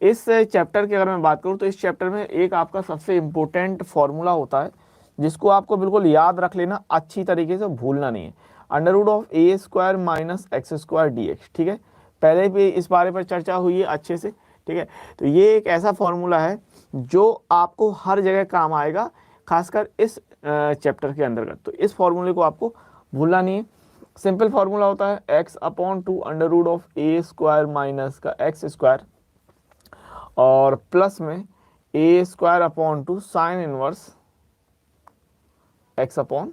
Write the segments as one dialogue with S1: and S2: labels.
S1: इस चैप्टर की अगर मैं बात करूँ तो इस चैप्टर में एक आपका सबसे इम्पोर्टेंट फॉर्मूला होता है जिसको आपको बिल्कुल याद रख लेना, अच्छी तरीके से भूलना नहीं है। Under root of a square minus x square d x. ठीक है, पहले भी इस बारे पर चर्चा हुई है अच्छे से। ठीक है, तो ये एक ऐसा फॉर्मूला है जो आपको हर जगह काम आएगा, खासकर इस चैप्टर के अंतर्गत। तो इस फॉर्मूले को आपको भूलना नहीं है। सिंपल फॉर्मूला होता है x upon two under root of a square minus का एक्स स्क्वायर और प्लस में a square upon two sine inverse x upon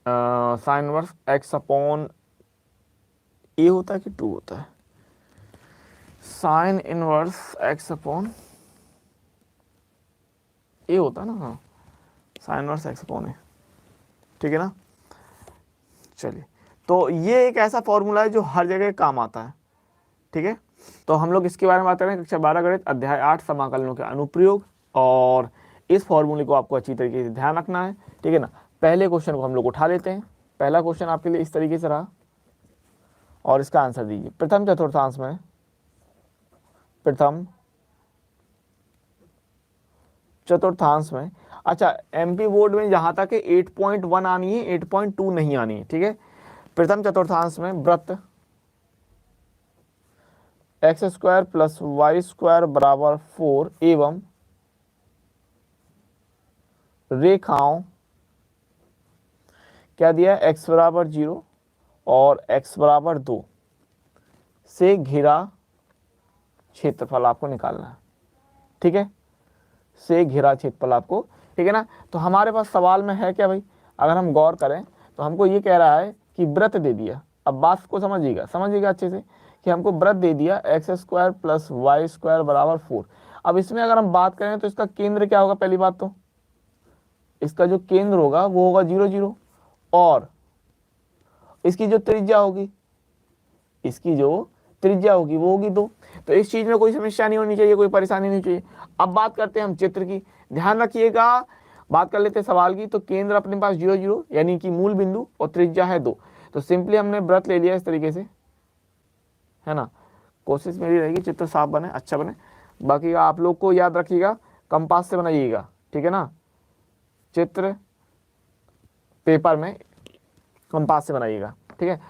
S1: sine inverse x upon a होता है कि टू होता है, sine inverse x upon a होता है ना। हाँ, sine inverse x upon a. ठीक है ना। चलिए, तो ये एक ऐसा फॉर्मूला है जो हर जगह काम आता है। ठीक है, तो हम लोग इसके बारे में बात करें कक्षा 12 गणित अध्याय 8 समाकलनों के अनुप्रयोग, और इस फॉर्मूले को आपको अच्छी तरीके से ध्यान रखना है। ठीक है ना। पहले क्वेश्चन को हम लोग उठा लेते हैं। पहला क्वेश्चन आपके लिए इस तरीके से रहा और इसका आंसर दीजिए। प्रथम चतुर्थांश में, अच्छा एमपी बोर्ड में जहां तक 8.1 आनी है, 8.2 नहीं आनी है। ठीक है, प्रथम चतुर्थांश में वृत्त x square plus y square बराबर 4 एवं रेखाओं क्या दिया है, x बराबर 0 और x बराबर 2 से घिरा क्षेत्रफल आपको निकालना है। ठीक है, से घिरा क्षेत्रफल आपको। ठीक है ना। तो हमारे पास सवाल में है क्या भाई, अगर हम गौर करें तो हमको ये कह रहा है कि वृत्त दे दिया। अब बात को समझिएगा अच्छे से कि हमको वृत्त दे दिया x square plus y square बराबर 4। अब इसमें अगर हम बात करें तो इसका केंद्र क्या होगा, पहली बात तो इसका जो केंद्र होगा वो होगा 0 0, और इसकी जो त्रिज्या होगी वो होगी 2। तो इस चीज में कोई समस्या नहीं होनी चाहिए, कोई परेशानी नहीं चाहिए। अब बात करते हैं हम चित्र की, ध्यान रखिएगा, बात कर लेते हैं सवाल की। तो केंद्र अपने पास 0 0 यानी कि मूल बिंदु, और त्रिज्या है 2। तो सिंपली हमने वृत्त ले लिया इस तरीके से, है ना। कोशिश मेरी रहेगी चित्र साफ बने, अच्छा बने। बाकी आप लोग को याद रखिएगा कंपास से बनाइएगा। ठीक है ना, चित्र पेपर में कंपास से बनाइएगा। ठीक है,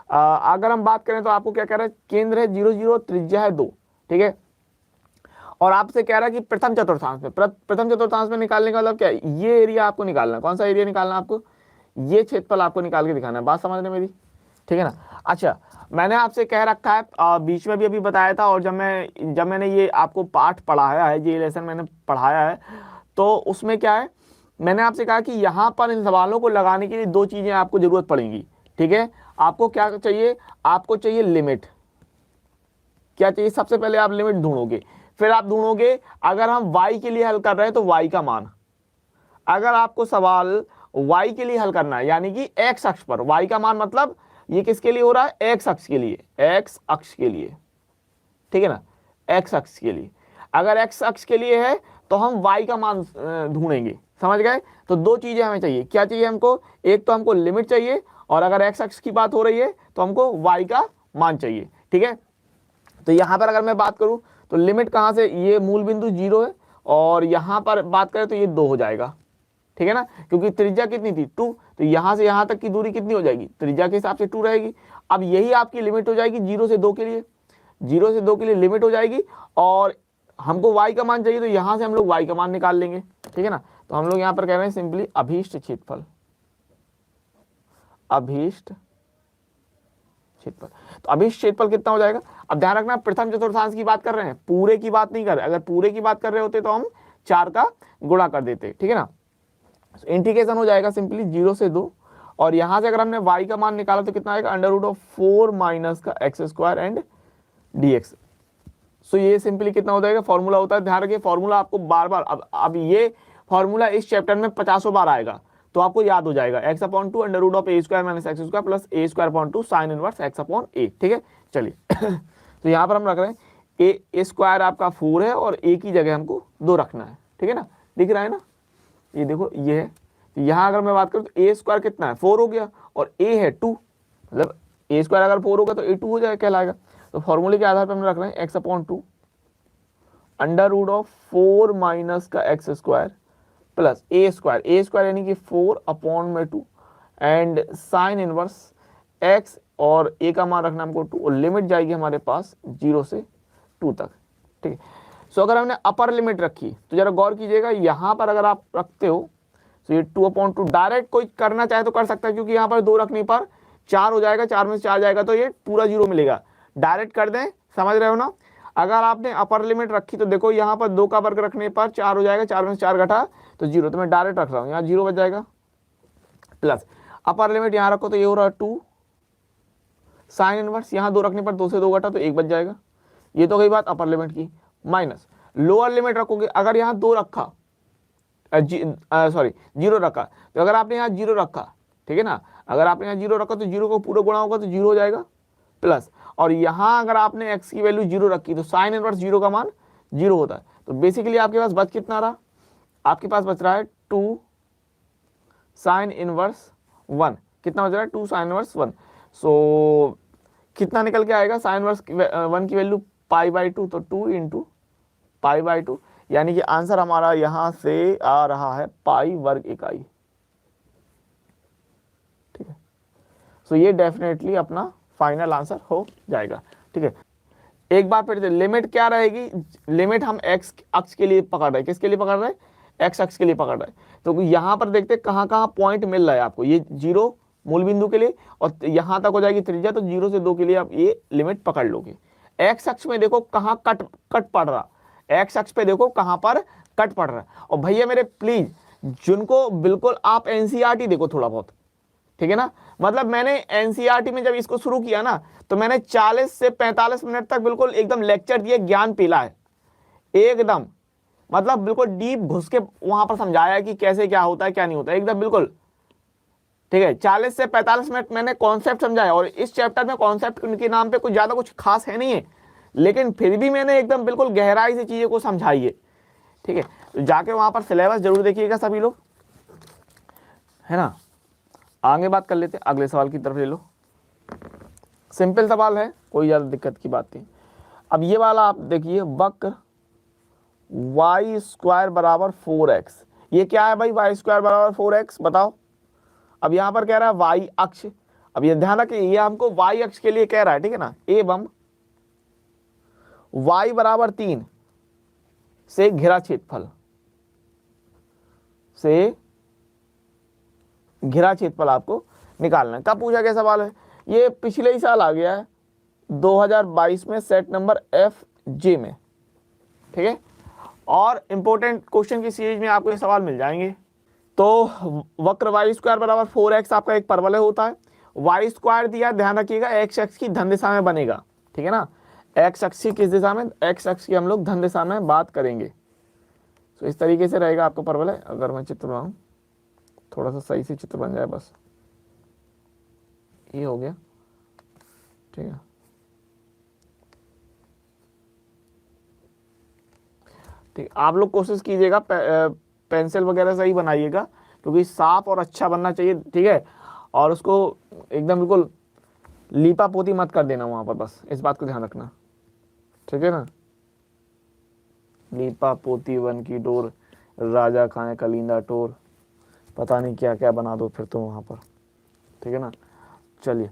S1: अगर हम बात करें तो आपको क्या कह रहा है, केंद्र है 0 0, त्रिज्या है 2। ठीक है, और आपसे कह रहा है कि प्रथम चतुर्थांश में निकालने का मतलब क्या है, ये एरिया आपको निकालना है। कौन सा एरिया निकालना है आपको, ये क्षेत्रफल आपको निकाल के दिखाना है। बात समझने मेरी। ठीक है ना। अच्छा, मैंने आपसे कह रखा है, बीच में भी अभी बताया था, और जब मैंने ये आपको पाठ पढ़ाया है, ये लेसन मैंने पढ़ाया है, तो उसमें क्या है, मैंने आपसे कहा कि यहाँ पर इन सवालों को लगाने के लिए 2 चीजें आपको जरूरत पड़ेंगी। ठीक है, आपको क्या चाहिए, आपको चाहिए लिमिट। क्या चाहिए, सबसे पहले आप लिमिट ढूंढोगे, फिर आप ढूंढोगे अगर हम y के लिए हल कर रहे हैं तो y का मान। अगर आपको सवाल y के लिए हल करना है यानी कि x अक्ष पर, y का मान मतलब ये किसके लिए हो रहा है, x अक्ष के लिए, x अक्ष के लिए। ठीक है ना, x अक्ष के लिए। अगर x अक्ष के लिए है तो हम y का मान ढूंढेंगे। समझ गए। तो 2 चीजें हमें चाहिए। क्या चाहिए हमको, एक तो हमको लिमिट चाहिए, और अगर x अक्ष की बात हो रही है तो हमको y का मान चाहिए। ठीक है, तो यहां पर अगर मैं बात करूं तो लिमिट कहां से, ये मूल बिंदु 0 है, और यहां पर बात करें तो ये 2 हो जाएगा। ठीक है ना, क्योंकि त्रिज्या कितनी थी 2, तो यहां से यहां तक की दूरी कितनी हो जाएगी, त्रिज्या के हिसाब से 2 रहेगी। अब यही आपकी लिमिट हो जाएगी 0 से 2 के लिए, 0 से 2 के लिए लिमिट हो जाएगी, और हमको y का मान चाहिए तो यहां से हम लोग y का मान निकाल लेंगे। ठीक है ना, तो हम लोग यहां पर कह रहे हैं सिंपली अभीष्ट क्षेत्रफल, तो अभीष्ट क्षेत्रफल कितना हो जाएगा। अब ध्यान रखना, प्रथम चतुर्थांश की बात कर रहे हैं, पूरे की बात नहीं कर रहे। अगर पूरे की बात कर रहे होते तो हम 4 का गुणा कर देते। ठीक है ना, इंटीग्रेशन हो जाएगा सिंपली 0 से 2, और यहां से अगर हमने y का मान निकाला तो कितना आएगा, अंडर रूट ऑफ 4 माइनस का एक्स स्क्वायर एंड dx। सो ये सिंपली कितना हो जाएगा, फॉर्मूला होता है, ध्यान रखिए फॉर्मूला आपको बार बार, अब ये फॉर्मूला इस चैप्टर में 50 बार आएगा, तो आपको याद हो जाएगा, x upon 2 under root of a square minus x square plus a square upon 2 sine inverse x upon a. ठीक है, चलिए तो यहाँ पर हम रख रहे हैं ए स्क्वायर आपका 4 है, और ए की जगह हमको 2 रखना है। ठीक है ना, दिख रहा है ना, ये देखो ये है। तो यहाँ अगर मैं बात करूँ तो ए स्क्वायर कितना है, 4 हो गया, और ए है 2, मतलब ए स्क्वायर अगर 4 होगा तो ए 2 हो जाएगा, कहलाएगा। तो फॉर्मूले के आधार पर हम रख रहे हैं x upon 2 under root of 4 minus का x square plus a square यानी कि 4 अपॉन में 2 एंड साइन इनवर्स एक्स और ए का मान रखना हमको 2 और लिमिट जाएगी हमारे पास 0 से 2 तक। ठीक है, सो अगर हमने अपर लिमिट रखी तो जरा गौर कीजिएगा, यहाँ पर अगर आप रखते हो तो ये 2/2 डायरेक्ट कोई करना चाहे तो कर सकता है, क्योंकि यहाँ पर 2 रखने पर 4 हो जाएगा, 4 में से 4 जाएगा तो ये पूरा 0 मिलेगा। डायरेक्ट कर दें, समझ रहे हो ना। अगर आपने अपर लिमिट रखी तो देखो यहाँ पर 2 का वर्ग रखने पर 4 हो जाएगा, 4 में से 4 घटा तो 0, तो मैं डायरेक्ट रख रहा हूँ, यहाँ 0 बच जाएगा। प्लस अपर लिमिट यहाँ रखो तो ये हो रहा है 2 साइन इनवर्स, यहाँ 2 रखने पर 2 से 2 घटा तो 1 बच जाएगा। ये तो गई बात अपर लिमिट की। माइनस लोअर लिमिट रखोगे, अगर यहाँ 2 रखा सॉरी 0 रखा, तो अगर आपने यहाँ 0 रखा, ठीक है ना, अगर आपने यहाँ 0 रखा तो 0 को पूरा गुणा होगा तो 0 हो जाएगा। प्लस और यहाँ अगर आपने x की वैल्यू 0 रखी तो साइन इनवर्स 0 का मान 0 होता है। तो बेसिकली आपके पास बच कितना रहा, आपके पास बच रहा है 2 साइन इनवर्स 1। कितना बच रहा है 2 साइन इनवर्स 1। सो कितना निकल के आएगा, साइन इनवर्स 1 की वैल्यू π/2, तो 2 × π/2 यानी कि आंसर हमारा यहां से आ रहा है पाई वर्ग इकाई। ठीक है, सो ये डेफिनेटली अपना फाइनल आंसर हो जाएगा। ठीक है, एक बार फिर से लिमिट क्या रहेगी, लिमिट हम एक्स अक्ष के लिए पकड़ रहे हैं, किसके लिए पकड़ रहे हैं, एक्स अक्ष के लिए पकड़ रहे हैं। तो यहाँ पर देखते हैं कहाँ कहाँ पॉइंट मिल रहा है आपको, ये 0 मूल बिंदु के लिए और यहाँ तक हो जाएगी त्रिज्या, तो 0 से 2 के लिए आप ये लिमिट पकड़ लोगे। एक्स अक्ष में देखो कहाँ कट पड़ रहा, एक्स अक्ष पे देखो कहाँ पर कट पड़ रहा है। और भैया मेरे प्लीज जिनको बिल्कुल आप एनसीईआरटी देखो थोड़ा बहुत, ठीक है ना, मतलब मैंने एनसीईआरटी में जब इसको शुरू किया ना तो मैंने 40 से 45 मिनट तक बिल्कुल एकदम लेक्चर दिए, ज्ञान पीला है एकदम, मतलब बिल्कुल डीप घुस के वहां पर समझाया कि कैसे क्या होता है क्या नहीं होता है, एकदम बिल्कुल। ठीक है, 40 से 45 मिनट मैंने कॉन्सेप्ट समझाया, और इस चैप्टर में कॉन्सेप्ट के नाम पे कुछ ज्यादा कुछ खास है नहीं है, लेकिन फिर भी मैंने एकदम बिल्कुल गहराई से चीजें को समझाई है। ठीक है, तो जाके वहां पर सिलेबस जरूर देखिएगा सभी लोग, है ना। आगे बात कर लेते हैं, अगले सवाल की तरफ ले लो। सिंपल सवाल है, कोई ज्यादा दिक्कत की बात नहीं। अब ये वाला आप देखिए, वक्र y² बराबर 4x, ये क्या है भाई, y² बराबर 4x बताओ। अब यहां पर कह रहा है y अक्ष, अब ये ध्यान रखिए ये हमको y अक्ष के लिए कह रहा है, ठीक है ना। एवं y बराबर 3 से घिरा क्षेत्रफल, से घिरा क्षेत्रफल आपको निकालना है। कब पूछा गया सवाल है, ये पिछले ही साल आ गया है 2022 में सेट नंबर FJ में। ठीक है, और इंपॉर्टेंट क्वेश्चन की सीरीज में आपको ये सवाल मिल जाएंगे। तो वक्र y² बराबर 4x आपका एक परवलय होता है, y² दिया, ध्यान रखिएगा x अक्ष की धन दिशा में बनेगा, ठीक है ना। x अक्ष की किस दिशा में, x अक्ष की हम लोग धन दिशा में बात करेंगे। तो इस तरीके से रहेगा आपका परवलय। अगर मैं चित्र बनाऊं, थोड़ा सा सही से चित्र बन जाए बस, ये हो गया, ठीक है। ठीक, आप लोग कोशिश कीजिएगा पेंसिल वगैरह सही बनाइएगा, क्योंकि साफ और अच्छा बनना चाहिए, ठीक है। और उसको एकदम बिल्कुल लीपा पोती मत कर देना वहां पर, बस इस बात को ध्यान रखना, ठीक है ना। लीपा पोती वन की डोर, राजा खाने कलिंदा टोर, पता नहीं क्या क्या बना दो फिर तो वहां पर, ठीक है ना। चलिए,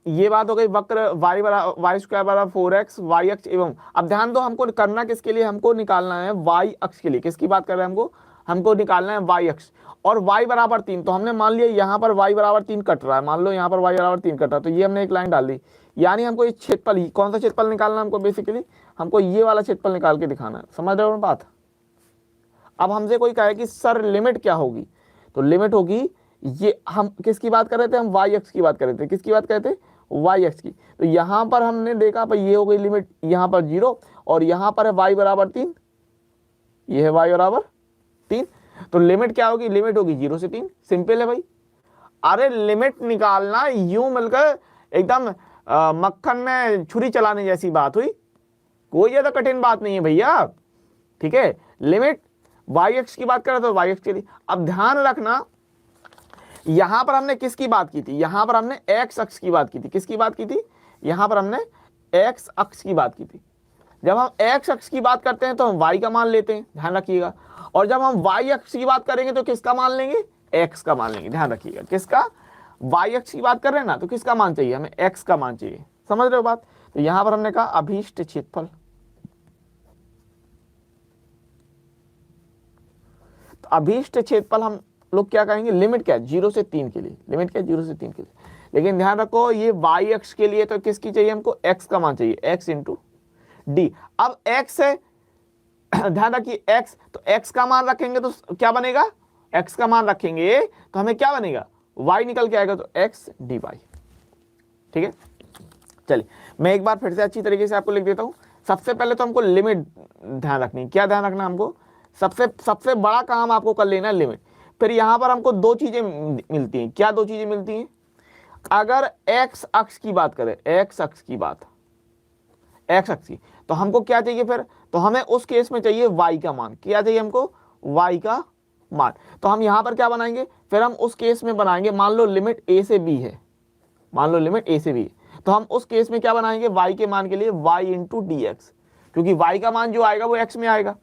S1: ये बात हो गई वक्र y² बराबर 4x, y अक्ष एवं, अब ध्यान दो हमको करना किसके लिए, हमको निकालना है y अक्ष के लिए। किसकी बात कर रहे हैं, हमको निकालना है y अक्ष, और y बराबर 3। तो हमने मान लिया यहाँ पर y बराबर 3 कट रहा है, मान लो यहाँ पर y बराबर 3 कट रहा है, तो ये हमने एक लाइन डाल दी, यानी हमको ये क्षेत्रफल, कौन सा क्षेत्रफल निकालना है हमको, बेसिकली हमको ये वाला क्षेत्रफल निकाल के दिखाना है। समझ रहे हो बात। अब हमसे कोई कहे कि सर लिमिट क्या होगी, तो लिमिट होगी, ये हम किसकी बात कर रहे थे, हम y अक्ष की बात कर रहे थे। किसकी बात कर रहे थे, y अक्ष की। तो यहाँ पर हमने देखा पर ये हो गई लिमिट, यहाँ पर 0 और यहाँ पर है y बराबर 3, ये है y बराबर 3। तो लिमिट क्या होगी, लिमिट होगी 0 से 3। सिंपल है भाई। अरे लिमिट निकालना यूं मिलकर एकदम मक्खन में छुरी चलाने जैसी बात हुई, कोई ज्यादा कठिन बात नहीं है भैया, ठीक है। लिमिट y अक्ष की बात कर रहे तो y अक्ष के लिए। अब ध्यान रखना, यहां पर हमने किसकी बात की थी, यहां पर हमने एक्स अक्ष की बात की थी। किसकी बात की थी, यहां पर हमने एक्स अक्ष की बात की थी। जब हम एक्स अक्ष की बात करते हैं तो हम वाई का मान लेते हैं, ध्यान रखिएगा। और जब हम वाई अक्ष की बात करेंगे तो किसका मान लेंगे, एक्स का मान लेंगे। ध्यान रखिएगा, किसका, वाई अक्ष की बात कर रहे हैं ना, तो किसका मान चाहिए हमें, एक्स का मान चाहिए। समझ रहे हो बात। तो यहां पर हमने कहा अभीष्ट क्षेत्रफल, तो अभीष्ट क्षेत्रफल हम लोग क्या कहेंगे, लिमिट क्या है 0 से 3 के लिए, लिमिट क्या है 0 से 3 के लिए। लेकिन ध्यान रखो ये वाई अक्ष के लिए तो किसकी चाहिए हमको, एक्स का मान चाहिए, एक्स इंटू डी। अब एक्स है, ध्यान रखिए एक्स, तो एक्स का मान रखेंगे तो क्या बनेगा, एक्स का मान रखेंगे तो हमें क्या बनेगा, वाई निकल के आएगा, तो एक्स डी वाई। ठीक है, चलिए मैं एक बार फिर से अच्छी तरीके से आपको लिख देता हूं। सबसे पहले तो हमको लिमिट ध्यान रखनी, क्या ध्यान रखना हमको, सबसे बड़ा काम आपको कर लेना है लिमिट। फिर यहां पर हमको दो चीजें मिलती हैं, क्या दो चीजें मिलती हैं, अगर एक्स अक्ष की बात करें, एक्स अक्ष की बात, एक्स अक्ष की, तो हमको क्या चाहिए फिर, तो हमें उस केस में चाहिए वाई का मान, क्या चाहिए हमको, वाई का मान। तो हम यहां पर क्या बनाएंगे, फिर हम उस केस में बनाएंगे, मान लो लिमिट ए से बी है, मान लो लिमिट ए से बी है, तो हम उस केस में क्या बनाएंगे, वाई के मान के लिए वाई इंटू डी एक्स, क्योंकि वाई का मान जो आएगा वो एक्स में आएगा।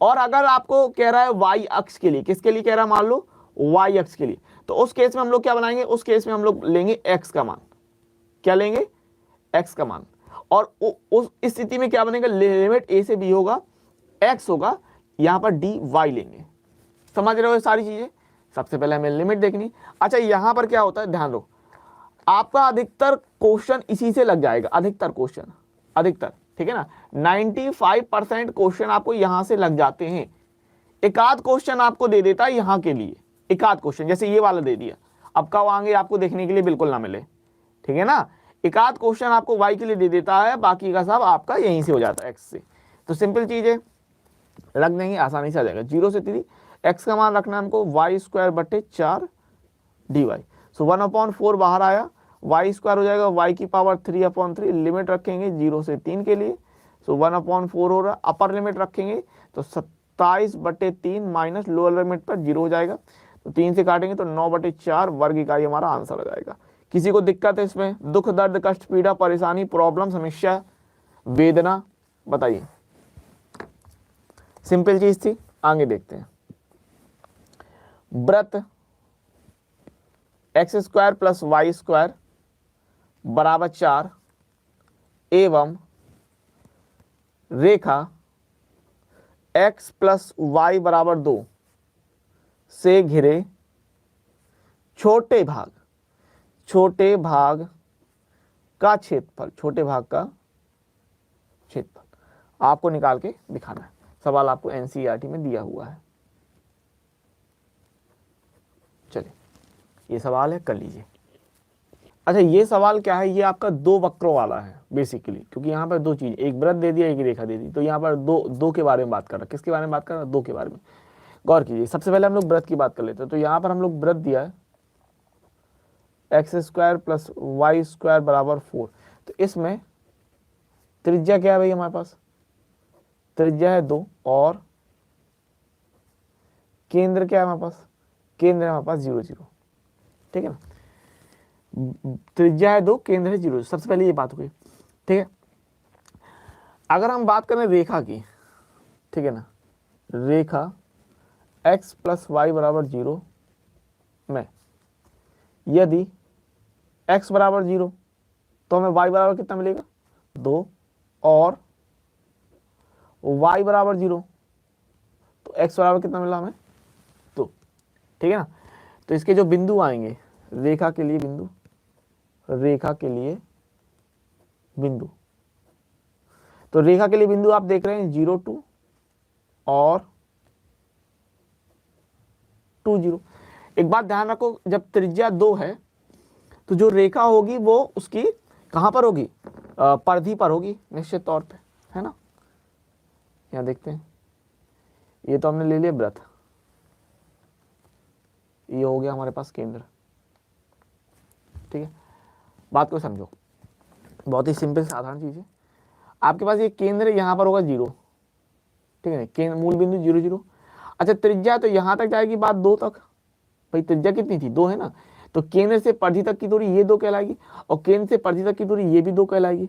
S1: और अगर आपको कह रहा है वाई अक्ष के लिए, किसके लिए कह रहा है, मान लो वाई अक्ष के लिए, तो उस केस में हम लोग क्या बनाएंगे, उस केस में हम लोग लेंगे एक्स का मान, क्या लेंगे, एक्स का मान। और उस स्थिति में क्या बनेगा, लिमिट ए से बी होगा, एक्स होगा, यहां पर डी वाई लेंगे। समझ रहे हो ये सारी चीजें। सबसे पहले हमें लिमिट देखनी। अच्छा यहां पर क्या होता है, ध्यान दो, आपका अधिकतर क्वेश्चन इसी से लग जाएगा, अधिकतर क्वेश्चन, अधिकतर, ठीक है ना, 95% क्वेश्चन आपको यहां से लग जाते हैं। एक आध क्वेश्चन आपको दे देता है यहां के लिए, एक आध क्वेश्चन जैसे ये वाला दे दिया, अब कब आगे आपको देखने के लिए बिल्कुल ना मिले, ठीक है ना। एक आध क्वेश्चन आपको वाई के लिए दे देता है, बाकी का सब आपका यहीं से हो जाता है, एक्स से। तो सिंपल चीज है, रख देंगे, आसानी से आ जाएगा। 0 से 3 एक्स का मान रखना हमको वाई स्क्वायर बटे 4 डी वाई। सो 1/4 बाहर आया, वाई स्क्वायर हो जाएगा वाई की पावर 3/3, लिमिट रखेंगे 0 से 3 के लिए। सो 1/4 हो रहा, अपर लिमिट रखेंगे तो 27/3 माइनस लोअर लिमिट पर 0 हो जाएगा, तो 3 से काटेंगे तो 9/4 वर्ग इकाई हमारा आंसर हो जाएगा। किसी को दिक्कत है इसमें, दुख दर्द कष्ट पीड़ा परेशानी प्रॉब्लम समस्या वेदना, बताइए। सिंपल चीज थी, आगे देखते हैं। व्रत x square plus y square बराबर 4 एवं रेखा x प्लस वाई बराबर 2 से घिरे छोटे भाग का क्षेत्रफल, छोटे भाग का क्षेत्रफल आपको निकाल के दिखाना है। सवाल आपको एनसीईआरटी में दिया हुआ है। चलिए ये सवाल है, कर लीजिए। अच्छा ये सवाल क्या है, ये आपका दो वक्रों वाला है बेसिकली, क्योंकि यहाँ पर दो चीज, एक वृत्त दे दिया एक रेखा दे दी, तो यहाँ पर दो के बारे में बात कर रहा है। किसके बारे में बात कर रहा है, दो के बारे में। गौर कीजिए, सबसे पहले हम लोग वृत्त की बात कर लेते हैं। तो यहाँ पर हम लोग वृत्त दिया है x square plus y square बराबर 4, तो इसमें त्रिज्या क्या है भाई हमारे पास, त्रिज्या है 2 और केंद्र क्या है हमारे पास, केंद्र है हमारे पास 0 0, ठीक है ना। त्रिज्या है 2, केंद्र है 0, सबसे पहले ये बात हुई, ठीक है। अगर हम बात करें रेखा की, ठीक है ना, रेखा x प्लस वाई बराबर 0 में यदि x बराबर 0 तो हमें y बराबर कितना मिलेगा 2 और y बराबर 0 तो x बराबर कितना मिला हमें 2, ठीक है ना। तो इसके जो बिंदु आएंगे रेखा के लिए बिंदु, रेखा के लिए बिंदु, तो रेखा के लिए बिंदु आप देख रहे हैं 0 2 और 2 0। एक बात ध्यान रखो, जब त्रिज्या 2 है तो जो रेखा होगी वो उसकी कहां पर होगी, परिधि पर होगी निश्चित तौर पे, है ना। यहां देखते हैं, ये तो हमने ले लिया वृत्त, ये हो गया हमारे पास केंद्र, ठीक है। बात को समझो, बहुत ही सिंपल साधारण चीज है। आपके पास ये केंद्र यहां पर होगा 0, ठीक है ना, केंद्र मूल बिंदु 0 0। अच्छा त्रिज्या तो यहां तक जाएगी बात 2 तक, भाई त्रिज्या कितनी थी, 2 है ना, तो केंद्र से परिधि तक की दूरी ये 2 कहलाएगी, और केंद्र से परिधि तक की दूरी ये भी 2 कहलाएगी।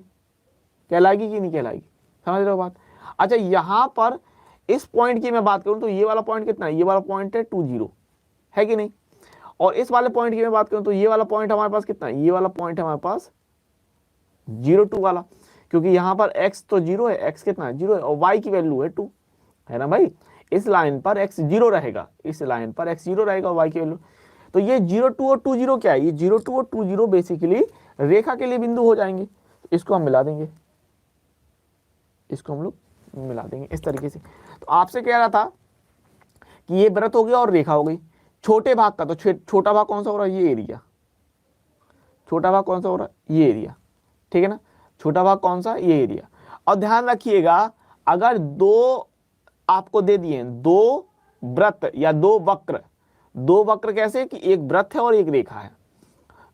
S1: कहलाएगी कि नहीं कहलाएगी, समझ रहे हो बात। अच्छा यहाँ पर इस पॉइंट की मैं बात करूं तो ये वाला पॉइंट कितना है, ये वाला पॉइंट है 20 है कि नहीं, और इस वाले पॉइंट की मैं बात करूं तो ये वाला पॉइंट हमारे पास कितना है, ये वाला पॉइंट है हमारे पास 0,2 वाला, क्योंकि यहाँ पर x तो 0 है, x कितना है 0 है, और y की वैल्यू है 2, है ना भाई। इस लाइन पर x 0 रहेगा, इस लाइन पर x 0 रहेगा, y की वैल्यू, तो ये 0,2 और 20 क्या है, ये 0,2 और 20 बेसिकली रेखा के लिए बिंदु हो जाएंगे। इसको हम मिला देंगे, इसको हम लोग मिला देंगे इस तरीके से। तो आपसे कह रहा था कि ये वृत्त हो गया और रेखा हो गई छोटे भाग का, तो छोटा भाग कौन सा हो रहा है, ये एरिया, छोटा भाग कौन सा हो रहा है, ये एरिया, ठीक है ना, छोटा भाग कौन सा, ये एरिया। और ध्यान रखिएगा अगर दो आपको दे दिए दो वृत्त या दो वक्र कैसे कि एक वृत्त है और एक रेखा है,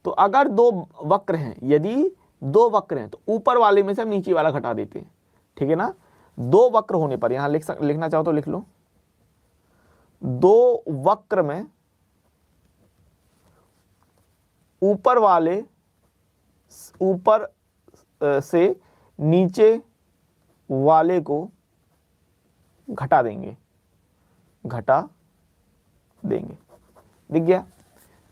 S1: तो अगर दो वक्र हैं, यदि दो वक्र हैं तो ऊपर वाले में से हम नीचे वाला घटा देते हैं, ठीक है ना। दो वक्र होने पर यहां लिखना चाहो तो लिख लो, दो वक्र में ऊपर से नीचे वाले को घटा देंगे, दिख गया,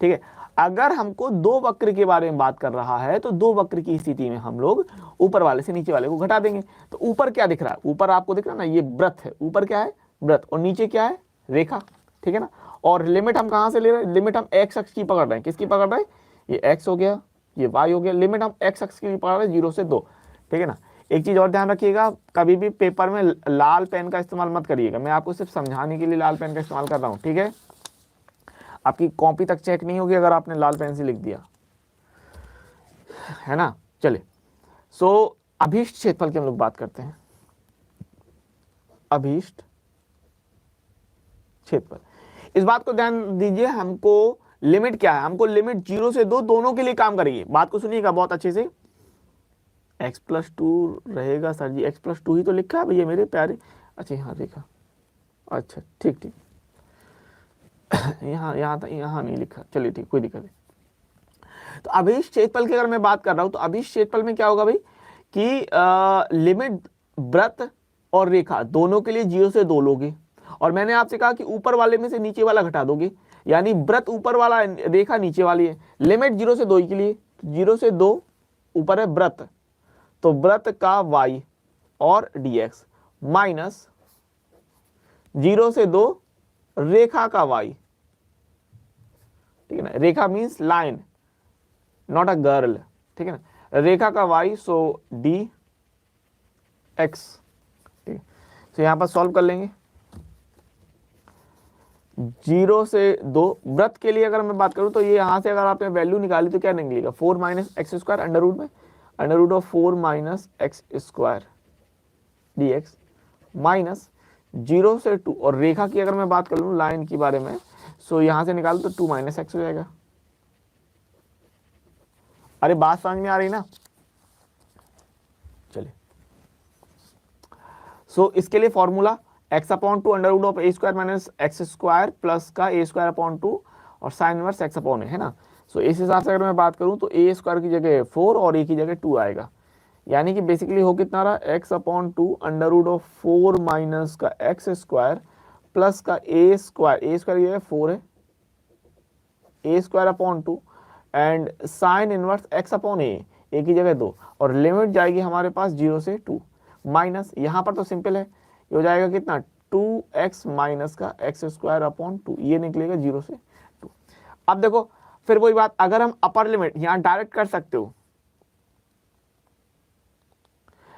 S1: ठीक है। अगर हमको दो वक्र के बारे में बात कर रहा है तो दो वक्र की स्थिति में हम लोग ऊपर वाले से नीचे वाले को घटा देंगे। तो ऊपर क्या दिख रहा है, ऊपर आपको दिख रहा है ना, ये वृत्त है, ऊपर क्या है वृत्त, और नीचे क्या है रेखा, ठीक है ना। और लिमिट हम कहां से ले रहे हैं, लिमिट हम x अक्ष की पकड़ रहे हैं, किसकी पकड़ रहे हैं, ये x हो गया, ये y हो गया, लिमिट हम x अक्ष की पकड़ रहे हैं 0 से 2, ठीक है ना। एक चीज और ध्यान रखिएगा, कभी भी पेपर में लाल पेन का इस्तेमाल मत करिएगा, मैं आपको सिर्फ समझाने के लिए लाल पेन का इस्तेमाल कर रहा हूँ, ठीक है। आपकी कॉपी तक चेक नहीं होगी अगर आपने लाल पेन से लिख दिया, है ना। चले सो अभीष्ट क्षेत्रफल की हम लोग बात करते हैं। अभीष्ट क्षेत्रफल, इस बात को ध्यान दीजिए, हमको लिमिट क्या है, हमको लिमिट 0 से 2 दोनों के लिए काम करेगी। बात को सुनिएगा बहुत अच्छे से, x+2 रहेगा सर जी, x+2 ही तो लिखा है भैया मेरे प्यारे। अच्छा यहाँ देखा, अच्छा ठीक यहाँ नहीं लिखा, चलिए ठीक, कोई दिक्कत नहीं। तो अभीष्ट क्षेत्रफल की अगर मैं बात कर रहा हूं तो अभीष्ट क्षेत्रफल में क्या होगा भाई कि लिमिट वृत्त और रेखा दोनों के लिए 0 से 2 लोगे, और मैंने आपसे कहा कि ऊपर वाले में से नीचे वाला घटा दोगे, यानी वृत्त ऊपर वाला, रेखा नीचे वाली है। लिमिट 0 से 2 के लिए, 0 से 2 ऊपर है वृत्त, तो वृत्त का y और dx माइनस 0 से 2 रेखा का y, ठीक है ना, रेखा means line, not a girl, ठीक है ना, रेखा का y, सो dx, ठीक है। तो यहां पर सॉल्व कर लेंगे, 0 से 2 वृत्त के लिए अगर मैं बात करूं तो ये यहां से अगर आपने वैल्यू निकाली तो क्या निकलेगा, 4 - x² अंडर रूट में, under root of 4 - x² dx minus 0 से 2, और रेखा की अगर मैं बात कर लूं लाइन के बारे में, सो यहां से निकालो तो 2 - x हो जाएगा। अरे बात समझ में आ रही ना, चलिए। सो इसके लिए formula x/2 under root of a² - x² plus का a²/2 और साइन इनवर्स x/a, है ना। सो इस हिसाब से अगर मैं बात करूं तो a² की जगह 4 और a की जगह 2 आएगा, यानी कि बेसिकली हो कितना रहा, x/2 under root of 4 minus का x² प्लस का a² की जगह 4 है, a²/2 and sine inverse x/a की जगह 2, और लिमिट जाएगी हमारे पास 0 से 2 माइनस, यहाँ पर तो सिंपल है, ये हो जाएगा कितना 2x माइनस का x²/2, ये निकलेगा 0 से 2। अब देखो फिर वही बात, अगर हम अपर लिमिट यहाँ डायरेक्ट कर सकते हो,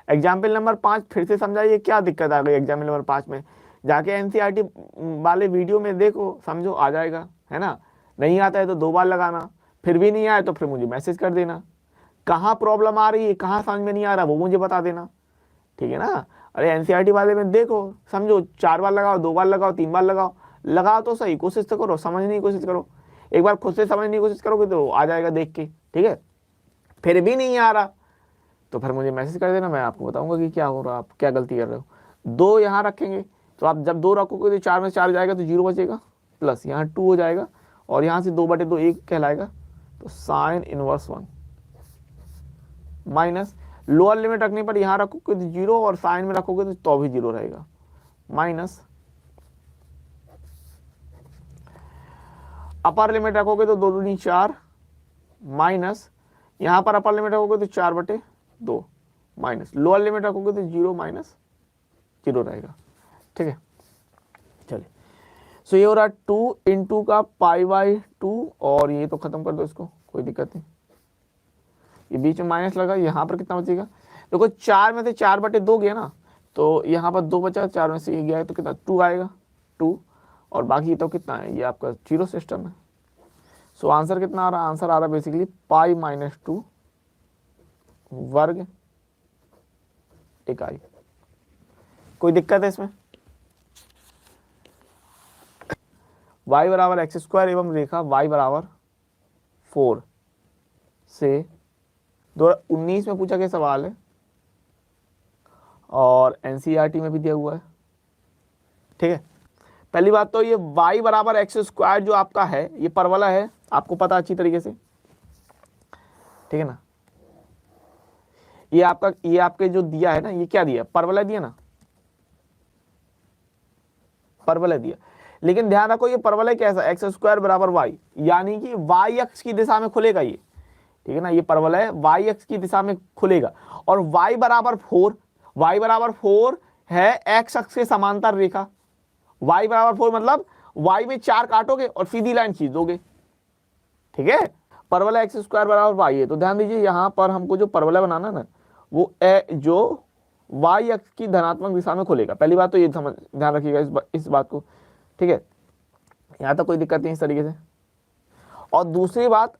S1: एग्जाम्पल नंबर 5 फिर से समझाइए क्या दिक्कत आ गई एग्जाम्पल नंबर 5 में, जाके एनसीईआरटी वाले वीडियो में देखो, समझो आ जाएगा, है ना। नहीं आता है तो 2 बार लगाना, फिर भी नहीं आए तो फिर मुझे मैसेज कर देना, कहाँ प्रॉब्लम आ रही है, कहाँ समझ में नहीं आ रहा वो मुझे बता देना, ठीक है ना। अरे एनसीईआरटी वाले में देखो, समझो, 4 बार लगाओ, 2 बार लगाओ, 3 बार लगाओ तो सही, कोशिश तो करो, समझने की कोशिश करो, एक बार खुद से समझने की कोशिश करोगे तो आ जाएगा देख के, ठीक है। फिर भी नहीं आ रहा तो फिर मुझे मैसेज कर देना, मैं आपको बताऊंगा कि क्या हो रहा है, आप क्या गलती कर रहे हो। 2 यहाँ रखेंगे तो आप जब 2 रखोगे तो 4 में 4 जाएगा तो 0 बचेगा, प्लस यहाँ 2 हो जाएगा, और यहाँ से 2/2 1 कहलाएगा, तो sign inverse 1 minus lower limit रखने पर यहाँ रखोगे तो 0 और साइन में रखोगे तो भी 0 रहेगा, माइनस अपर लिमिट रखोगे तो 2 दूनी 4 माइनस यहाँ पर अपर लिमिट रखोगे तो 4/2 माइनस लोअर लिमिट रखोगे तो 0 माइनस 0 रहेगा। ठीक है, चलिए सो ये हो रहा 2 इंटू का π/2 और ये तो खत्म कर दो इसको, कोई दिक्कत नहीं। ये बीच में माइनस लगा, यहाँ पर कितना बचेगा, देखो 4 में से 4/2 गया ना, तो यहाँ पर 2 बचा, 4 में से ये गया है तो कितना 2 आएगा 2, और बाकी तो कितना है, ये आपका 0 सिस्टम है। सो आंसर कितना आ रहा है, आंसर आ रहा है बेसिकली π-2 वर्ग इकाई। कोई दिक्कत है इसमें? y बराबर x² एवं रेखा y बराबर 4 से 2019 में पूछा गया सवाल है और NCERT में भी दिया हुआ है। ठीक है, पहली बात तो ये y बराबर x² जो आपका है ये परवलय है, आपको पता अच्छी तरीके से। ठीक है ना, ये आपके जो दिया है ना, ये क्या दिया, परवलय दिया ना, परवलय दिया। लेकिन ध्यान रखो ये परवलय कैसा, x² बराबर y, यानी कि y अक्ष की दिशा में खुलेगा ये। ठीक है ना, ये परवलय y अक्ष की दिशा में खुलेगा और y बराबर 4 है x अक्ष के समांतर रेखा। y बराबर 4 मतलब y में 4 काटोगे और सीधी लाइन खींच दोगे। ठीक है, परवलय x² बराबर y है, तो ध्यान दीजिए यहाँ पर हमको जो परवलय बनाना ना वो जो y अक्ष की धनात्मक दिशा में खुलेगा। पहली बात तो ये समझ ध्यान रखिएगा इस बात को। ठीक है, यहाँ तक कोई दिक्कत नहीं इस तरीके से। और दूसरी बात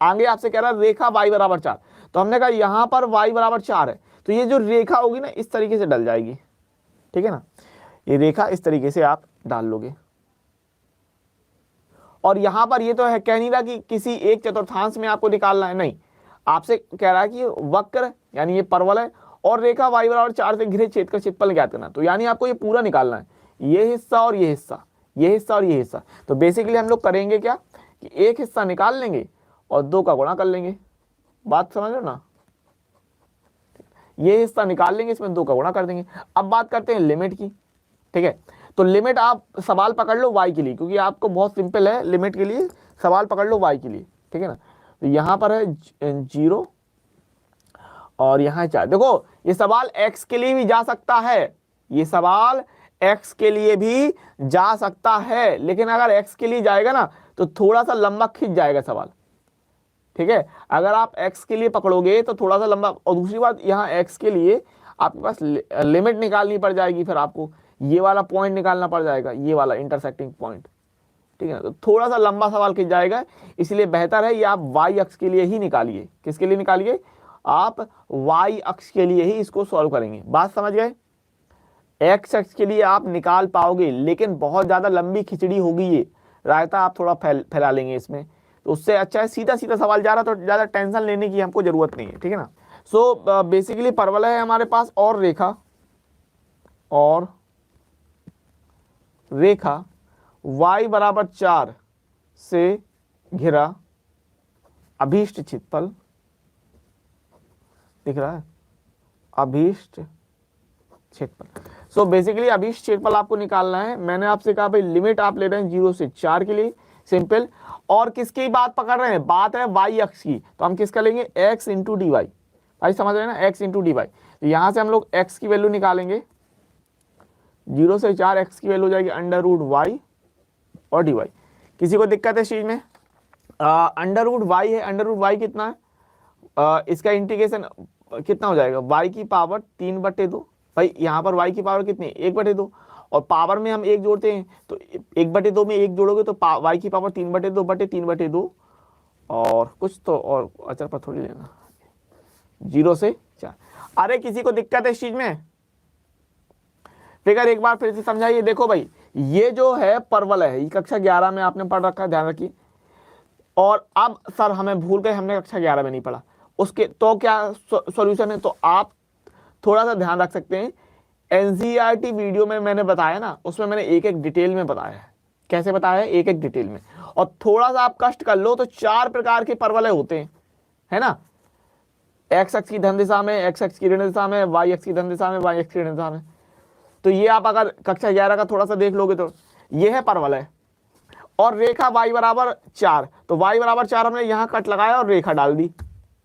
S1: आगे आपसे कह रहा है रेखा y बराबर 4, तो हमने कहा यहाँ पर y बराबर 4 है, तो ये जो रेखा होगी ना इस तरीके से डल जाएगी। ठीक है ना, ये रेखा इस तरीके से आप डाल लोगे। और यहाँ पर ये तो है कह नहीं रहा कि किसी एक चतुर्थांश में आपको निकालना है, नहीं, आपसे कह रहा है कि वक्र यानी ये परवलय और रेखा y बराबर 4 से घिरे छेद का क्षेत्रफल ज्ञात करना, तो यानी आपको ये पूरा निकालना है, ये हिस्सा और ये हिस्सा, ये हिस्सा और ये हिस्सा। तो बेसिकली हम लोग करेंगे क्या कि एक हिस्सा निकाल लेंगे और 2 का गुणा कर लेंगे। बात समझ लो ना, ये हिस्सा निकाल लेंगे, इसमें 2 का गुणा कर देंगे। अब बात करते हैं लिमिट की। ठीक है, तो लिमिट आप सवाल पकड़ लो y के लिए, क्योंकि आपको बहुत सिंपल है, लिमिट के लिए सवाल पकड़ लो y के लिए। ठीक है ना, तो यहाँ पर है 0 और यहाँ 4। देखो ये सवाल x के लिए भी जा सकता है, ये सवाल x के लिए भी जा सकता है, लेकिन अगर x के लिए जाएगा ना तो थोड़ा सा लंबा खिंच जाएगा सवाल। ठीक है, अगर आप x के लिए पकड़ोगे तो थोड़ा सा लंबा। और दूसरी बात यहाँ x के लिए आपके पास लिमिट निकालनी पड़ जाएगी, फिर आपको ये वाला पॉइंट निकालना पड़ जाएगा, ये वाला इंटरसेक्टिंग पॉइंट। ठीक है ना, तो थोड़ा सा लंबा सवाल खिंच जाएगा, इसलिए बेहतर है ये आप y अक्ष के लिए ही निकालिए। किसके लिए निकालिए, आप y अक्ष के लिए ही इसको सॉल्व करेंगे। बात समझ गए, x अक्ष के लिए आप निकाल पाओगे, लेकिन बहुत ज्यादा लंबी खिचड़ी होगी, ये रायता आप थोड़ा फैला लेंगे इसमें, तो उससे अच्छा है सीधा सीधा सवाल जा रहा, तो ज्यादा टेंशन लेने की हमको जरूरत नहीं है। ठीक है ना, सो बेसिकली परवलय है हमारे पास और रेखा y बराबर 4 से घिरा अभीष्ट क्षेत्रफल दिख रहा है, अभीष्ट क्षेत्रफल। सो बेसिकली अभीष्ट क्षेत्रफल आपको निकालना है। मैंने आपसे कहा भाई लिमिट आप ले रहे हैं 0 से 4 के लिए, सिंपल। और किसकी बात पकड़ रहे हैं, बात है y अक्ष की, तो हम किसका लेंगे, x इंटू डी वाई। भाई समझ रहे हैं ना, x इंटू डी वाई। तो यहाँ से हम लोग x की वैल्यू निकालेंगे, 0 से 4 x की वैल्यू हो जाएगी √y और डी वाई। किसी को दिक्कत है इस चीज में, √y है, √y कितना है, इसका इंटीग्रेशन कितना हो जाएगा, y की पावर 3/2। भाई यहाँ पर y की पावर कितनी है, 1/2, और पावर में हम 1 जोड़ते हैं, तो 1/2 में 1 जोड़ोगे तो y की पावर 3/2 और कुछ तो और अचर पर थोड़ी लेना, 0 से 4। अरे किसी को दिक्कत है इस चीज में, फिगर एक बार फिर से समझाइए। देखो भाई ये जो है परवलय है, ये कक्षा 11 में आपने पढ़ रखा है, ध्यान रखिए। और अब सर हमें भूल गए, हमने कक्षा 11 में नहीं पढ़ा, उसके तो क्या सॉल्यूशन है, तो आप थोड़ा सा ध्यान रख सकते हैं। एनसीईआरटी वीडियो में मैंने बताया ना, उसमें मैंने एक एक डिटेल में बताया है। कैसे बताया है, एक एक डिटेल में। और थोड़ा सा आप कष्ट कर लो तो 4 प्रकार के परवलय होते हैं, है ना। एक्स अक्ष की धन दिशा में, एक्स अक्ष की ऋण दिशा में, वाई अक्ष की धन दिशा में, वाई अक्ष की ऋण दिशा में। तो ये आप अगर कक्षा 11 का थोड़ा सा देख लोगे तो ये है परवलय। और रेखा y बराबर 4, तो y बराबर 4 हमने यहाँ कट लगाया और रेखा डाल दी,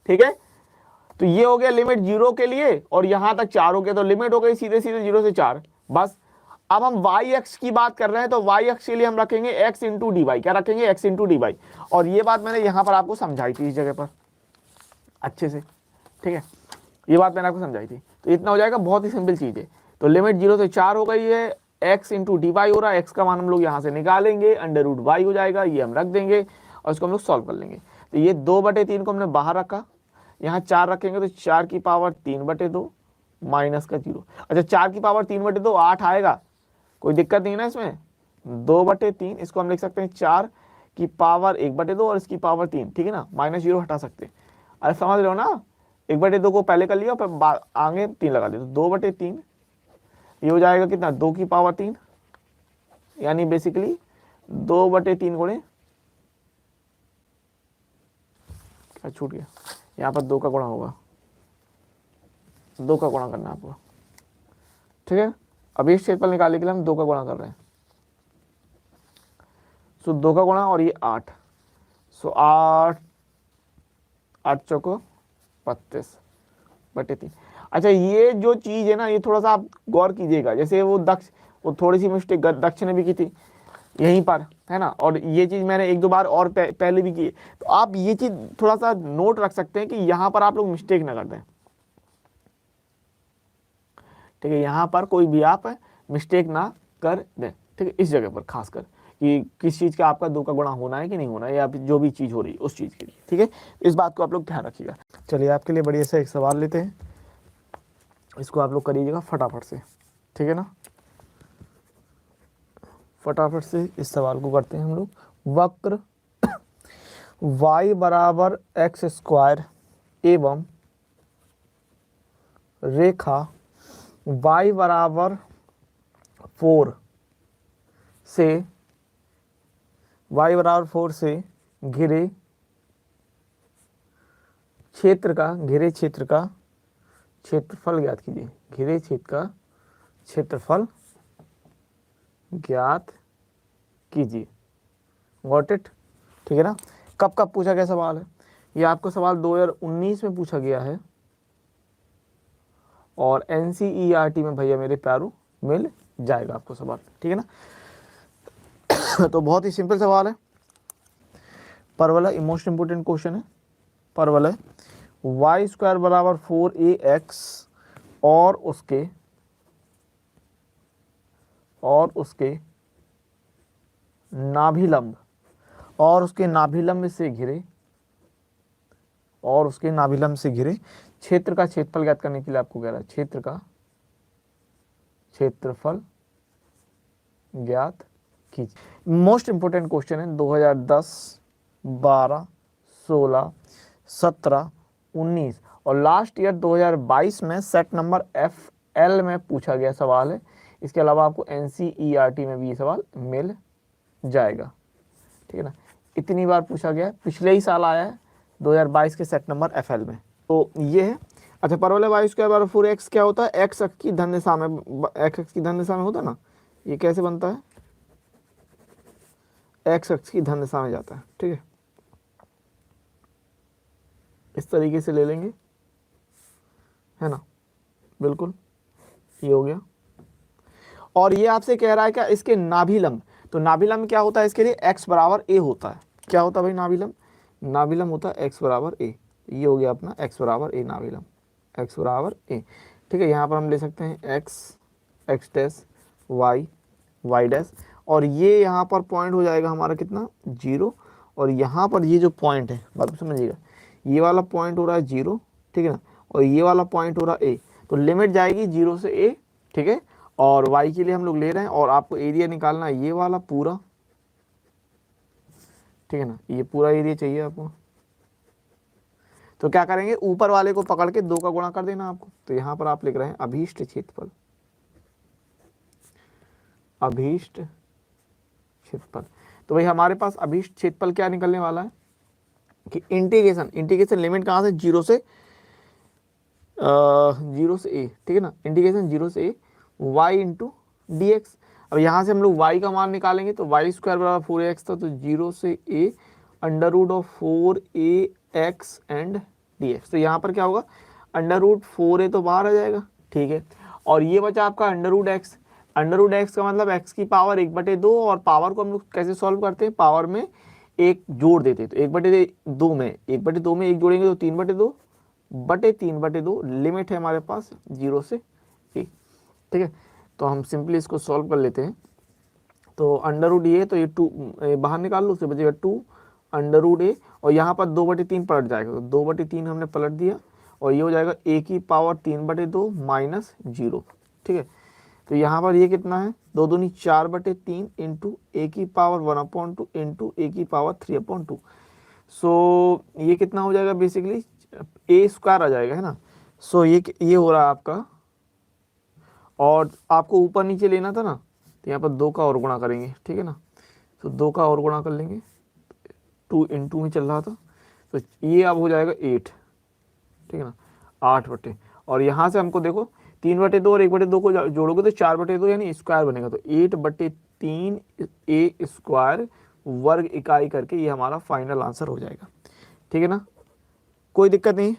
S1: ठीक है। तो ये हो गया लिमिट 0 के लिए और यहाँ तक 4 हो गया, तो लिमिट हो गई सीधे सीधे 0 से 4 बस। अब हम y अक्ष की बात कर रहे हैं, तो y अक्ष के लिए हम रखेंगे x इंटू डी वाई। क्या रखेंगे? x into d y. और ये बात मैंने यहाँ पर आपको समझाई थी इस जगह पर अच्छे से, ठीक है। ये बात मैंने आपको समझाई थी, तो इतना हो जाएगा, बहुत ही सिंपल चीज़ है। तो लिमिट 0 से 4 हो गई है, x इंटू डी वाई हो रहा है, x का मान हम लोग यहाँ से निकालेंगे, अंडर रूट वाई हो जाएगा, ये हम रख देंगे और इसको हम लोग सॉल्व कर लेंगे। तो ये 2/3 को हमने बाहर रखा, यहाँ 4 रखेंगे तो 4 की पावर 3/2 माइनस का 0। अच्छा 4 की पावर 3/2 8 आएगा, कोई दिक्कत नहीं ना इसमें। 2/3 इसको हम लिख सकते हैं 4 की पावर 1/2 और इसकी पावर 3, ठीक है ना। माइनस 0 हटा सकते हैं, अरे समझ रहे हो ना। 1/2 को पहले कर लिया फिर आगे 3 लगा दिया, तो 2/3 ये हो जाएगा कितना? 2 की पावर 3, यानी बेसिकली 2/3 गुणे, क्या छूट गया, यहाँ पर 2 का गुणा होगा, 2 का गुणा करना है आपको, ठीक है। अभी क्षेत्रफल निकालने के लिए हम 2 का गुणा कर रहे हैं। सो 2 का गुणा और ये 8, सो 8 चौको 32/3। अच्छा ये जो चीज है ना, ये थोड़ा सा आप गौर कीजिएगा, जैसे वो थोड़ी सी मिस्टेक दक्ष ने भी की थी यहीं पर, है ना। और ये चीज मैंने 1-2 बार और पहले भी की है, तो आप ये चीज थोड़ा सा नोट रख सकते हैं कि यहाँ पर आप लोग मिस्टेक ना कर दें, ठीक है। यहाँ पर कोई भी आप मिस्टेक ना कर दें, ठीक है। इस जगह पर खासकर कि किस चीज़ का आपका 2 का गुणा होना है कि नहीं होना है, या जो भी चीज़ हो रही है उस चीज़ के लिए, ठीक है। इस बात को आप लोग ध्यान रखिएगा। चलिए आपके लिए बढ़िया सा एक सवाल लेते हैं, इसको आप लोग करिएगा फटाफट से, ठीक है ना। फटाफट से इस सवाल को करते हैं हम लोग। वक्र y बराबर x² एवं रेखा y बराबर 4 से घिरे क्षेत्र का क्षेत्रफल ज्ञात कीजिए। घिरे क्षेत्र का क्षेत्रफल ज्ञात कीजिए। गॉट इट, ठीक है ना। कब पूछा गया सवाल है ये? आपको सवाल 2019 में पूछा गया है और NCERT में भैया मेरे प्यारों मिल जाएगा आपको सवाल, ठीक है ना। तो बहुत ही सिंपल सवाल है, परवलय, मोस्ट इंपोर्टेंट क्वेश्चन है। परवलय y² बराबर 4ax और उसके नाभिलंब से घिरे क्षेत्र का क्षेत्रफल ज्ञात करने के लिए आपको कह रहा है। क्षेत्र का क्षेत्रफल ज्ञात कीजिए। मोस्ट इंपोर्टेंट क्वेश्चन है, 2010, 12, 16, 17, 19 और लास्ट ईयर 2022 में सेट नंबर FL में पूछा गया सवाल है। इसके अलावा आपको NCERT में भी ये सवाल मिल जाएगा, ठीक है ना। इतनी बार पूछा गया, पिछले ही साल आया है 2022 के सेट नंबर FL में, तो ये है। अच्छा परवलय y² बराबर 4x क्या होता है? x अक्ष की धन दिशा में होता है ना। ये कैसे बनता है? x अक्ष की धन दिशा में जाता है, ठीक है। इस तरीके से ले लेंगे, है ना, बिल्कुल ये हो गया। और ये आपसे कह रहा है क्या? इसके नाभिलंब, तो नाभिलंब क्या होता है इसके लिए? x बराबर a होता है। क्या होता है भाई नाभिलंब होता है x बराबर a। ये हो गया अपना x बराबर a, नाभिलंब x बराबर a, ठीक है। यहाँ पर हम ले सकते हैं x डैश y डैश, और ये यहाँ पर पॉइंट हो जाएगा हमारा कितना? 0। और यहाँ पर ये जो पॉइंट है, बात समझिएगा, ये वाला पॉइंट हो रहा है 0, ठीक है ना, और ये वाला पॉइंट हो रहा है a। तो लिमिट जाएगी 0 से a, ठीक है। और y के लिए हम लोग ले रहे हैं, और आपको एरिया निकालना है ये वाला पूरा, ठीक है ना। ये पूरा एरिया चाहिए आपको, तो क्या करेंगे? ऊपर वाले को पकड़ के 2 का गुणा कर देना आपको। तो यहाँ पर आप लिख रहे हैं अभीष्ट क्षेत्रफल। तो भाई हमारे पास अभीष्ट क्षेत्रफल क्या निकलने वाला है कि इंटीग्रेशन लिमिट कहाँ से, जीरो से ए, ठीक है ना, इंटीग्रेशन जीरो से ए y इंटू डी एक्स। अब यहाँ से हम लोग y का मान निकालेंगे तो वाई स्क्वायर बराबर 4x था, तो जीरो से a under root of 4ax and d x. तो यहाँ पर क्या होगा, अंडर रूट 4a तो बाहर आ जाएगा, ठीक है, और ये बचा आपका under root x. Under root x का मतलब x की पावर 1/2, और पावर को हम लोग कैसे सॉल्व करते हैं, पावर में एक जोड़ देते हैं, तो 1/2 में 1/2 में एक जोड़ेंगे तो 3/2 लिमिट है हमारे पास जीरो से ए, ठीक है। तो हम सिंपली इसको सॉल्व कर लेते हैं। तो अंडर रूट ये, तो ये 2 बाहर निकाल लो, उससे बचेगा 2 अंडर रूट ए, और यहाँ पर 2/3 पलट जाएगा, तो 2/3 हमने पलट दिया, और ये हो जाएगा ए की पावर 3/2 माइनस 0, ठीक है। तो यहाँ पर ये कितना है, 2 दूनी 4/3 इंटू ए की पावर 1/2 इंटू ए की पावर 3/2। सो ये कितना हो जाएगा, बेसिकली ए स्क्वायर आ जाएगा, है ना। सो ये हो रहा है आपका, और आपको ऊपर नीचे लेना था ना, तो यहाँ पर 2 का और गुणा करेंगे, ठीक है ना। तो 2 का और गुणा कर लेंगे, 2 इंटू में चल रहा था, तो ये अब हो जाएगा 8, ठीक है ना, 8 और यहाँ से हमको देखो 3/2 और 1/2 को जोड़ोगे तो 4/2 यानी स्क्वायर बनेगा, तो 8/3 ए स्क्वायर वर्ग इकाई करके ये हमारा फाइनल आंसर हो जाएगा, ठीक है ना, कोई दिक्कत नहीं,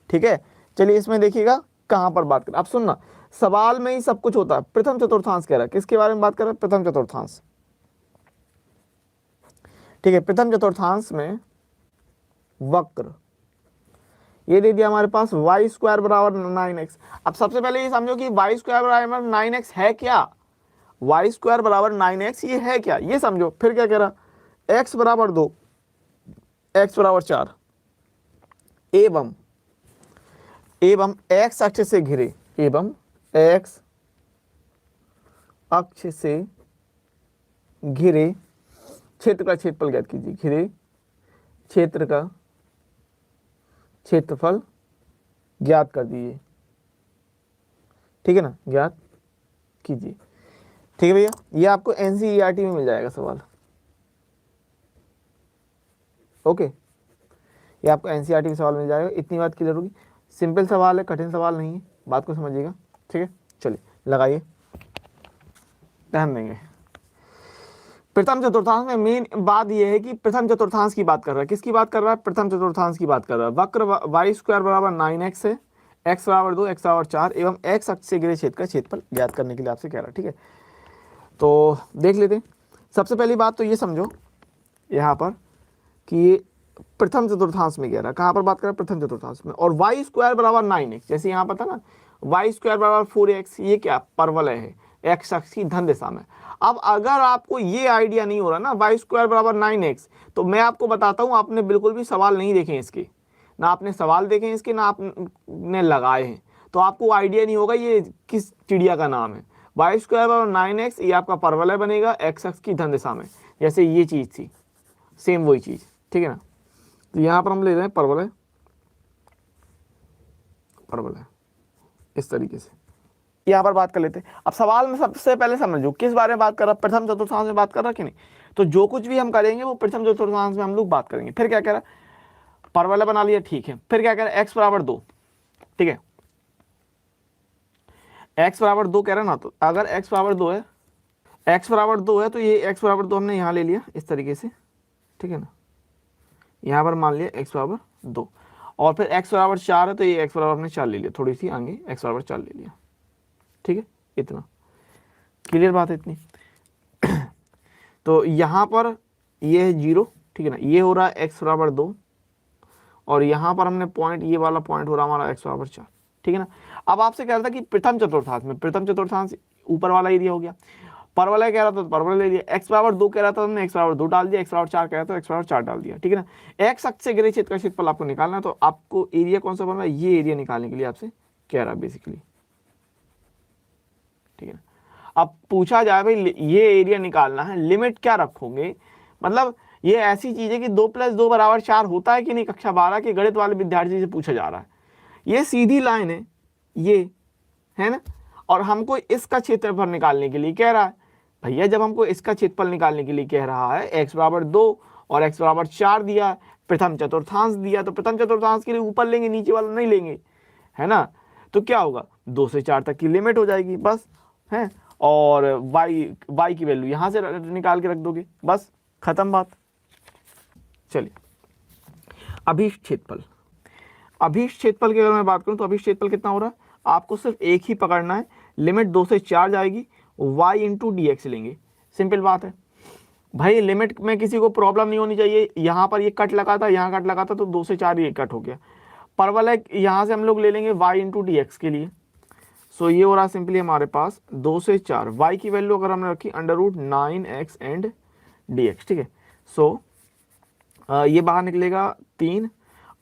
S1: ठीक है। चलिए इसमें देखिएगा कहाँ पर बात कर, अब सुनना, सवाल में ही सब कुछ होता है। प्रथम चतुर्थांश कह रहा है, किसके बारे में बात कर रहा है, प्रथम चतुर्थांश, ठीक है। प्रथम चतुर्थांश में वक्र ये दे दिया हमारे पास वाई स्क्वायर बराबर 9x। अब सबसे पहले ये समझो कि वाई स्क्वायर बराबर 9x है क्या, वाई स्क्वायर बराबर 9x ये है क्या, ये समझो। फिर क्या कह रहा, x बराबर 2, x बराबर 4 एवं x अक्ष से घिरे, एवं x अक्ष से घिरे क्षेत्र का क्षेत्रफल ज्ञात कीजिए, घिरे क्षेत्र का क्षेत्रफल ज्ञात कर दीजिए, ठीक है ना, ज्ञात कीजिए, ठीक है भैया। ये आपको एनसीईआरटी में मिल जाएगा सवाल, ओके, ये आपको एनसीईआरटी में सवाल मिल जाएगा, इतनी बात क्लियर होगी। सिंपल सवाल है, कठिन सवाल नहीं है, बात को समझिएगा, ठीक है। चलिए लगाइए, ध्यान देंगे। प्रथम चतुर्थांश में मेन बात यह है कि प्रथम चतुर्थांश की बात कर रहा है, किसकी बात कर रहा है, प्रथम चतुर्थांश की बात कर रहा है। वक्र वाई स्क्वायर बराबर 9x है, x बराबर 2, x बराबर 4 एवं x अक्ष से घिरे क्षेत्र का क्षेत्रफल ज्ञात करने के लिए आपसे कह रहा है, ठीक है। तो देख लेते हैं। सबसे पहली बात तो ये समझो यहाँ पर कि प्रथम चतुर्थांश में कह रहा है, कहाँ पर बात कर रहा है, प्रथम चतुर्थांश में। और वाई स्क्वायर बराबर 9x, जैसे यहाँ पर था ना, वाई स्क्वायर बराबर 4x, ये क्या परवलय है x अक्ष की धन दिशा में। अब अगर आपको ये आइडिया नहीं हो रहा ना, वाई स्क्वायर बराबर 9x, तो मैं आपको बताता हूँ, आपने बिल्कुल भी सवाल नहीं देखे इसके, ना आपने सवाल देखे इसके, ना आपने लगाए हैं, तो आपको आइडिया नहीं होगा ये किस चिड़िया का नाम है। वाई स्क्वायर बराबर 9x ये आपका परवलय बनेगा x अक्ष की धन दिशा में, जैसे ये चीज़ थी, सेम वही चीज़, ठीक है ना। तो यहाँ पर हम ले रहे हैं परवलय, परवलय इस तरीके से यहाँ पर बात कर लेते हैं। अब सवाल में सबसे पहले समझो किस बारे में बात कर रहा है, प्रथम चतुर्थांश में बात कर रहा है कि नहीं। तो जो कुछ भी हम करेंगे वो प्रथम चतुर्थांश में हम लोग बात करेंगे। फिर क्या कह रहा है, परवलय बना लिया, ठीक है। फिर क्या कह रहा है, x बराबर 2, ठीक है, x बराबर 2 कह रहा है ना। तो अगर x बराबर 2 है, x बराबर 2 है, तो ये x बराबर 2 हमने यहाँ ले लिया इस तरीके से, ठीक है ना, यहाँ पर मान लिया x बराबर 2, और फिर x बराबर 4 है, तो ये x बराबर हमने 4 ले लिया, थोड़ी सी आगे x बराबर 4 ले लिया, ठीक है। इतना क्लियर बात है इतनी। तो यहाँ पर ये है 0, ठीक है ना, ये हो रहा है x बराबर 2, और यहाँ पर हमने पॉइंट, ये वाला पॉइंट हो रहा हमारा x बराबर 4, ठीक है ना। अब आपसे कह रहा था कि प्रथम चतुर्थांश में, प्रथम चतुर्थांश ऊपर वाला एरिया हो गया, परवलय कह रहा था तो परवलय ले लिया, x बराबर 2 कह रहा था हमने x बराबर 2 डाल दिया, x बराबर 4 कह रहा था x बराबर 4 डाल दिया, ठीक है ना। x अक्ष से घिरे क्षेत्र का क्षेत्रफल आपको निकालना है, तो आपको एरिया कौन सा बन रहा है, ये एरिया निकालने के लिए आपसे कह रहा है बेसिकली, ठीक है ना। अब पूछा जाए भाई ये एरिया निकालना है, लिमिट क्या रखोगे, मतलब ये ऐसी चीज है कि 2 + 2 = 4 होता है कि नहीं, कक्षा 12 के गणित वाले विद्यार्थी से पूछा जा रहा है। ये सीधी लाइन है, ये है ना, और हमको इसका क्षेत्रफल निकालने के लिए कह रहा है, भैया जब हमको इसका क्षेत्रफल निकालने के लिए कह रहा है x बराबर 2 और x बराबर 4 दिया, प्रथम चतुर्थांश दिया, तो प्रथम चतुर्थांश के लिए ऊपर लेंगे, नीचे वाला नहीं लेंगे, है ना। तो क्या होगा, 2 से 4 तक की लिमिट हो जाएगी बस, है। और y की वैल्यू यहाँ से निकाल के रख दोगे, बस खत्म बात। चलिए अभीष्ट क्षेत्रफल, अभीष्ट क्षेत्रफल की अगर मैं बात करूं तो अभीष्ट क्षेत्रफल कितना हो रहा है, आपको सिर्फ एक ही पकड़ना है, लिमिट 2 से 4 जाएगी, y इंटू डी एक्स लेंगे, सिंपल बात है भाई। लिमिट में किसी को प्रॉब्लम नहीं होनी चाहिए, यहाँ पर ये कट लगा था, यहाँ कट लगा था, तो 2 से 4 ये कट हो गया, परवल है यहाँ से हम लोग ले लेंगे y इंटू डी एक्स के लिए। सो ये हो रहा सिंपली हमारे पास 2 से 4, y की वैल्यू अगर हमने रखी √9x एंड डी एक्स, ठीक है। सो ये बाहर निकलेगा 3,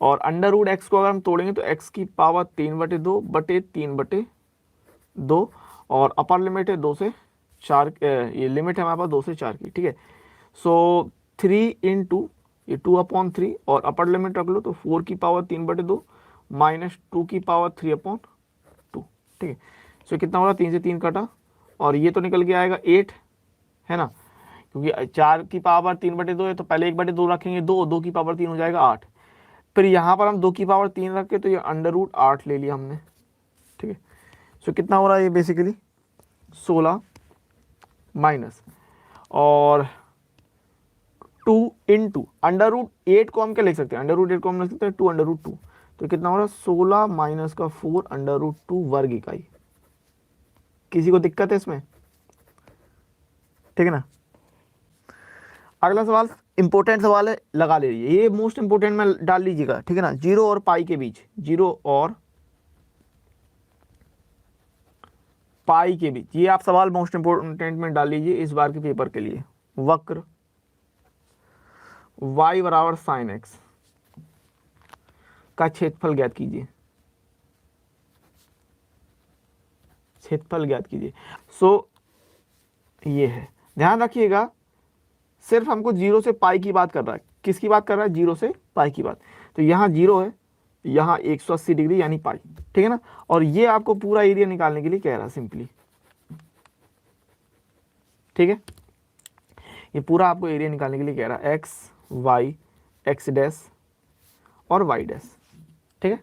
S1: और √x को अगर हम तोड़ेंगे तो x की पावर 3/2 बटे 3/2, और अपर लिमिट है 2 से 4, ये लिमिट है हमारे पास 2 से 4 की, ठीक है। सो 3 इंटू ये 2/3, और अपर लिमिट रख लो तो 4 की पावर 3/2 माइनस 2 की पावर 3/2, ठीक है। सो कितना हो रहा, 3 से 3 कटा, और ये तो निकल के आएगा 8, है ना, क्योंकि 4 की पावर 3/2 है, तो पहले 1/2 रखेंगे, 2 की पावर 3 हो जाएगा 8। फिर यहाँ पर हम 2 की पावर 3 रख के, तो ये √8 ले लिया हमने, ठीक है। सो कितना हो रहा है ये बेसिकली 16 माइनस, और 2 इंटू √8 को हम क्या लिख सकते हैं, √8 को हम लिख सकते हैं 2 तो कितना हो रहा है 16 माइनस का 4 √2 वर्ग इकाई। किसी को दिक्कत है इसमें, ठीक है ना। अगला सवाल इंपॉर्टेंट सवाल है, लगा लीजिए, ये मोस्ट इंपोर्टेंट में डाल लीजिएगा, ठीक है ना। 0 और पाई के बीच, 0 और पाई के बीच, ये आप सवाल मोस्ट इंपोर्टेंट में डाल लीजिए इस बार के पेपर के लिए। वक्र y बराबर sin x का क्षेत्रफल ज्ञात कीजिए, क्षेत्रफल ज्ञात कीजिए। सो ये है, ध्यान रखिएगा, सिर्फ हमको 0 से पाई की बात कर रहा है। किसकी बात कर रहा है, 0 से पाई की बात। तो यहाँ 0 है, यहाँ 180 डिग्री यानी पाई, ठीक है ना। और ये आपको पूरा एरिया निकालने के लिए कह रहा है सिंपली, ठीक है। ये पूरा आपको एरिया निकालने के लिए कह रहा है, x y x डैश और y डैश, ठीक है।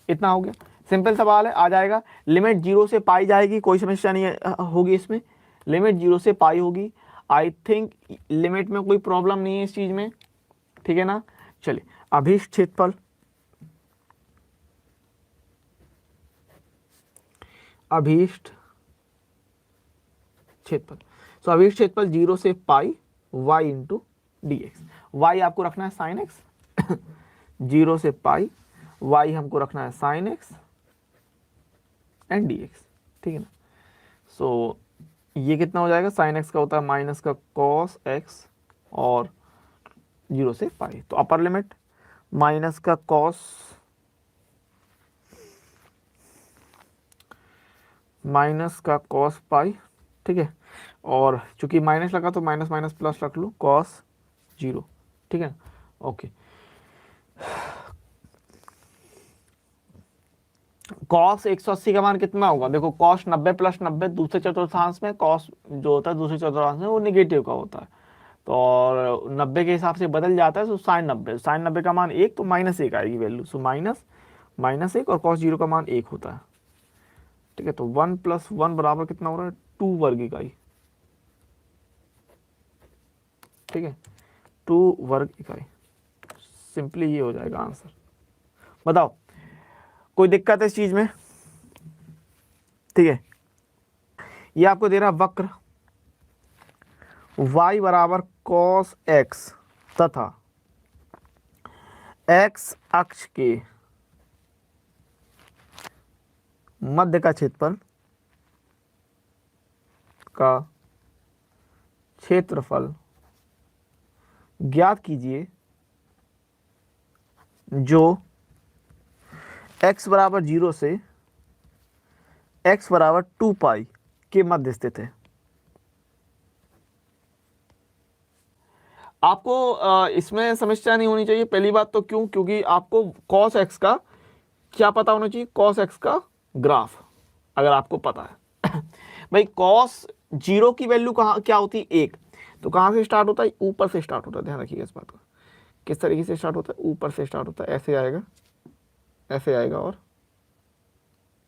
S1: इतना हो गया, सिंपल सवाल है, आ जाएगा। लिमिट 0 से पाई जाएगी, कोई समस्या नहीं होगी इसमें, लिमिट 0 से पाई होगी। आई थिंक लिमिट में कोई प्रॉब्लम नहीं है इस चीज में, ठीक है ना। चलिए अभीष्ट क्षेत्रफल, अभीष्ट क्षेत्रफल, सो अभीष्ट क्षेत्रफल 0 से pi y into d x. Y आपको रखना है साइन एक्स 0 से पाई, y हमको रखना है sine x and d x, ठीक है ना। सो ये कितना हो जाएगा, साइन एक्स का होता है माइनस का कॉस एक्स, और 0 से पाई, तो अपर लिमिट माइनस का कॉस, माइनस का कॉस पाई, ठीक है। और चूंकि माइनस लगा तो माइनस माइनस प्लस रख लो, कॉस 0, ठीक है। ओके, कॉस 180 का मान कितना होगा, देखो कॉस 90 प्लस 90 दूसरे चतुर्थांश में कॉस जो होता है दूसरे चतुर्थांश में वो नेगेटिव का होता है, तो और 90 के हिसाब से बदल जाता है। तो साइन 90 का मान 1, तो -1 आएगी वैल्यू। सो -1 और कॉस 0 का मान 1 होता है, ठीक है। तो 1 + 1 बराबर कितना हो रहा है 2 वर्ग इकाई, ठीक है, 2 वर्ग इकाई। सिंपली ये हो जाएगा आंसर। बताओ कोई दिक्कत है इस चीज में, ठीक है। ये आपको दे रहा वक्र y बराबर cos x तथा x अक्ष के मध्य का क्षेत्रफल का क्षेत्रफल ज्ञात कीजिए जो x बराबर 0 से x बराबर 2 पाई के मध्य स्थित है। आपको इसमें समस्या नहीं होनी चाहिए। पहली बात तो क्योंकि आपको cos x का क्या पता होना चाहिए, cos x का ग्राफ अगर आपको पता है भाई cos जीरो की वैल्यू कहाँ क्या होती है, 1। तो कहाँ से स्टार्ट होता है, ऊपर से स्टार्ट होता है, ध्यान रखिएगा इस बात को। किस तरीके से स्टार्ट होता है, ऊपर से स्टार्ट होता है, ऐसे आएगा, ऐसे आएगा और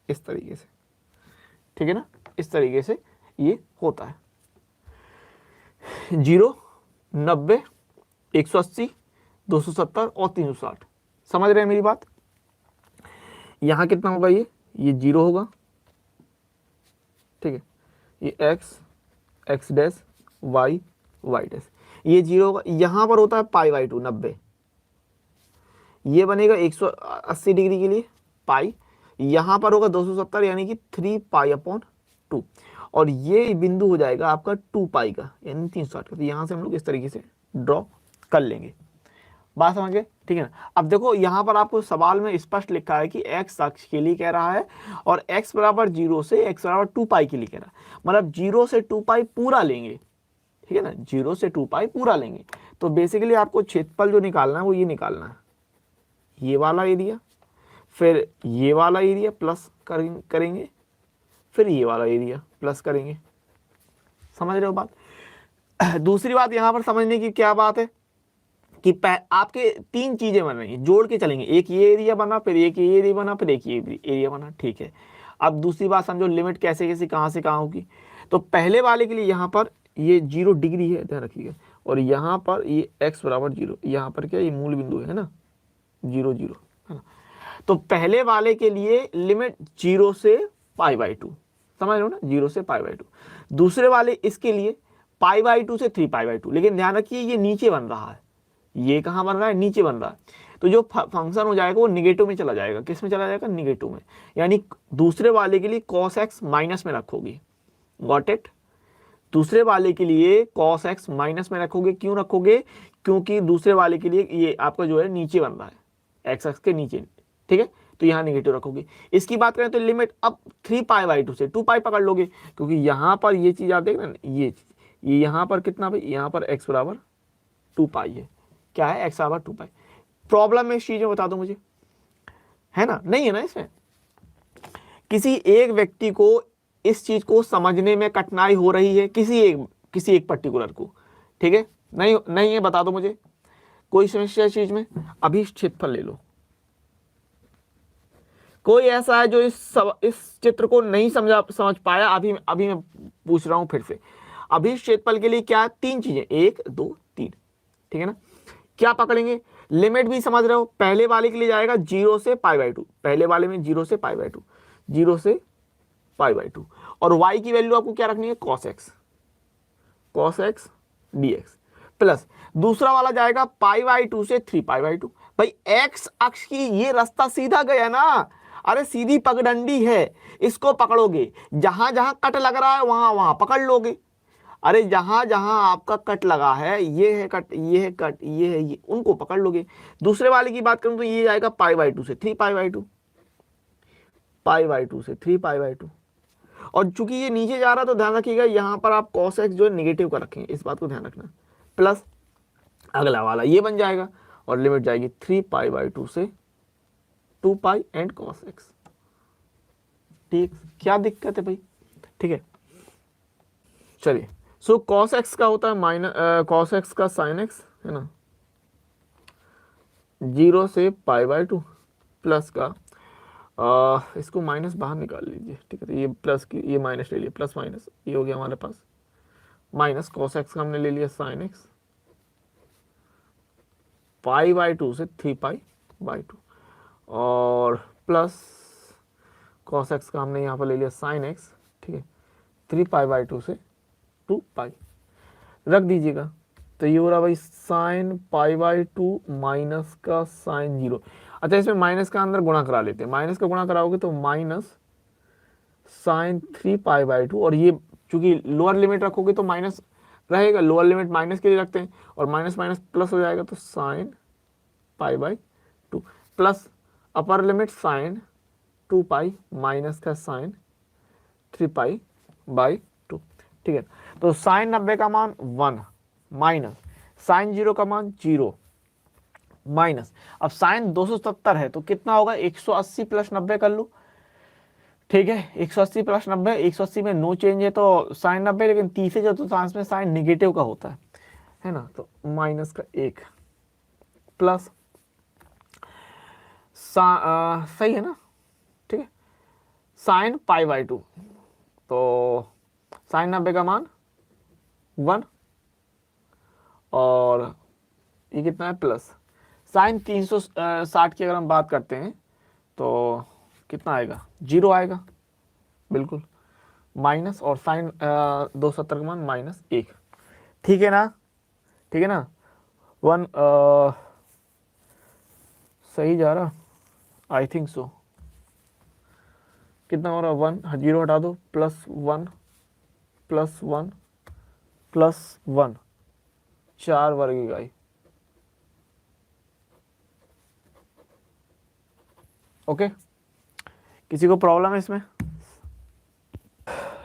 S1: इस तरीके से, ठीक है ना, इस तरीके से ये होता है। 0, 90, 180, 270 और 360। समझ रहे हैं मेरी बात। यहां कितना होगा, ये 0 होगा, ठीक है, ये x डैश, y डैश, ये 0 होगा। यहां पर होता है π/2 90, ये बनेगा 180 डिग्री के लिए पाई, यहां पर होगा 270 यानी कि 3π/2, और ये बिंदु हो जाएगा आपका 2π का यानी 360 का। तो यहां से हम लोग इस तरीके से ड्रॉ कर लेंगे। बात समझ गए, ठीक है ना। अब देखो यहाँ पर आपको सवाल में स्पष्ट लिखा है कि x अक्ष के लिए कह रहा है और x बराबर 0 से x बराबर 2π के लिए कह रहा है, मतलब 0 से 2π पूरा लेंगे, ठीक है ना, 0 से 2π पूरा लेंगे। तो बेसिकली आपको क्षेत्रफल जो निकालना है वो ये निकालना है, ये वाला एरिया, फिर ये वाला एरिया प्लस करेंगे, फिर ये वाला एरिया प्लस करेंगे। समझ रहे हो बात। दूसरी बात यहाँ पर समझने की क्या बात है कि आपके 3 चीजें बन रही हैं, जोड़ के चलेंगे, एक ये एरिया बना, फिर एक ये एरिया बना, फिर एक ये एरिया बना, ठीक है। अब दूसरी बात समझो, लिमिट कैसे कैसे कहाँ से कहाँ होगी। तो पहले वाले के लिए यहाँ पर ये 0 डिग्री है, ध्यान रखिएगा, और यहाँ पर ये x बराबर 0, यहाँ पर क्या ये मूल बिंदु है ना, 0 0, है ना। तो पहले वाले के लिए लिमिट 0 से π/2, समझ लो ना, 0 से π/2। दूसरे वाले इसके लिए π/2 से 3π/2, लेकिन ध्यान रखिए ये नीचे बन रहा है, ये कहाँ बन रहा है, नीचे बन रहा है। तो जो फंक्शन हो जाएगा वो निगेटिव में चला जाएगा, किस में चला जाएगा, निगेटिव में। यानी दूसरे वाले के लिए cos x माइनस में रखोगे, गॉट इट। दूसरे वाले के लिए cos x माइनस में रखोगे, क्यों रखोगे, क्योंकि दूसरे वाले के लिए ये आपका जो है नीचे बन रहा है, x के नीचे, ठीक है। तो यहाँ निगेटिव रखोगे। इसकी बात करें तो लिमिट अब 3π/2 से 2π पकड़ लोगे, क्योंकि यहाँ पर ये चीज आप देख रहे हैं ना, ये चीज, ये यहाँ पर कितना भाई, यहाँ पर x बराबर 2π है, क्या है, x बराबर 2π। प्रॉब्लम में इस चीज में बता दो मुझे, है ना, नहीं है ना इसमें। किसी एक व्यक्ति को इस चीज को समझने में कठिनाई हो रही है, किसी एक पर्टिकुलर को, ठीक है, नहीं है, बता दो मुझे, कोई समस्या इस चीज में। अभी क्षेत्रफल ले लो, कोई ऐसा है जो इस चित्र को नहीं समझ पाया, अभी मैं पूछ रहा हूं फिर से। अभी क्षेत्रफल के लिए क्या 3 चीजें, 1 2 3, ठीक है ना। क्या पकड़ेंगे, लिमिट भी समझ रहे हो, पहले वाले के लिए जाएगा 0 से π/2, पहले वाले में 0 से π/2, 0 से π/2, और y की वैल्यू आपको क्या रखनी है, cos x dx, प्लस दूसरा वाला जाएगा π/2 से 3π/2। भाई x अक्ष की ये रास्ता सीधा गया ना, अरे सीधी पगडंडी है, इसको पकड़ोगे, जहां जहां कट लग रहा है वहां वहां पकड़ लोगे। अरे जहां जहां आपका कट लगा है, ये है कट, ये है कट, ये है ये, उनको पकड़ लोगे। दूसरे वाले की बात करूं तो ये जाएगा π/2 से 3π/2, π/2 से 3π/2, और चूंकि ये नीचे जा रहा है तो ध्यान रखिएगा यहां पर आप cos x जो है निगेटिव का रखेंगे, इस बात को ध्यान रखना। प्लस अगला वाला ये बन जाएगा, और लिमिट जाएगी 3π/2 से 2π एंड cos x, ठीक, क्या दिक्कत है भाई, ठीक है। चलिए, सो cos x का होता है cos x का sin x, है ना, 0 से π/2 प्लस का इसको माइनस बाहर निकाल लीजिए, ठीक है। तो ये प्लस की ये माइनस ले लिया, प्लस माइनस ये हो गया हमारे पास, माइनस cos x का हमने ले लिया sin x, π/2 से 3π/2, और प्लस cos x का हमने यहाँ पर ले लिया sin x, ठीक है, 3π/2 से 2π रख दीजिएगा। तो ये हो रहा भाई sin π/2 माइनस का sin 0। अच्छा, इसमें माइनस का अंदर गुणा करा लेते हैं, माइनस का गुणा कराओगे तो माइनस sin 3π/2, और ये चूंकि लोअर लिमिट रखोगे तो माइनस रहेगा, लोअर लिमिट माइनस के लिए रखते हैं, और माइनस माइनस प्लस हो जाएगा, तो sin π/2 plus upper limit sin 2π minus का sin 3π/2, ठीक है। तो sin 90 का मान 1 माइनस sin 0 का मान 0 माइनस, अब sin 270 है तो कितना होगा, 180 प्लस 90 कर लो, ठीक है, 180 प्लस 90, 180 में नो चेंज है तो साइन 90, लेकिन तीसरे चतुर्थांश में साइन निगेटिव का होता है ना, तो माइनस का 1 प्लस सही है ना, ठीक है, साइन पाई बाई 2, तो साइन 90 का मान 1 और ये कितना है प्लस साइन 360 की अगर हम बात करते हैं तो कितना आएगा, 0 आएगा बिल्कुल, माइनस और साइन 270 का मान -1, ठीक है ना, ठीक है ना, 1 सही जा रहा, आई थिंक सो, कितना हो रहा, 1 0 हटा दो, +1 +1 +1, 4 वर्ग इकाई, ओके, किसी को प्रॉब्लम है इसमें,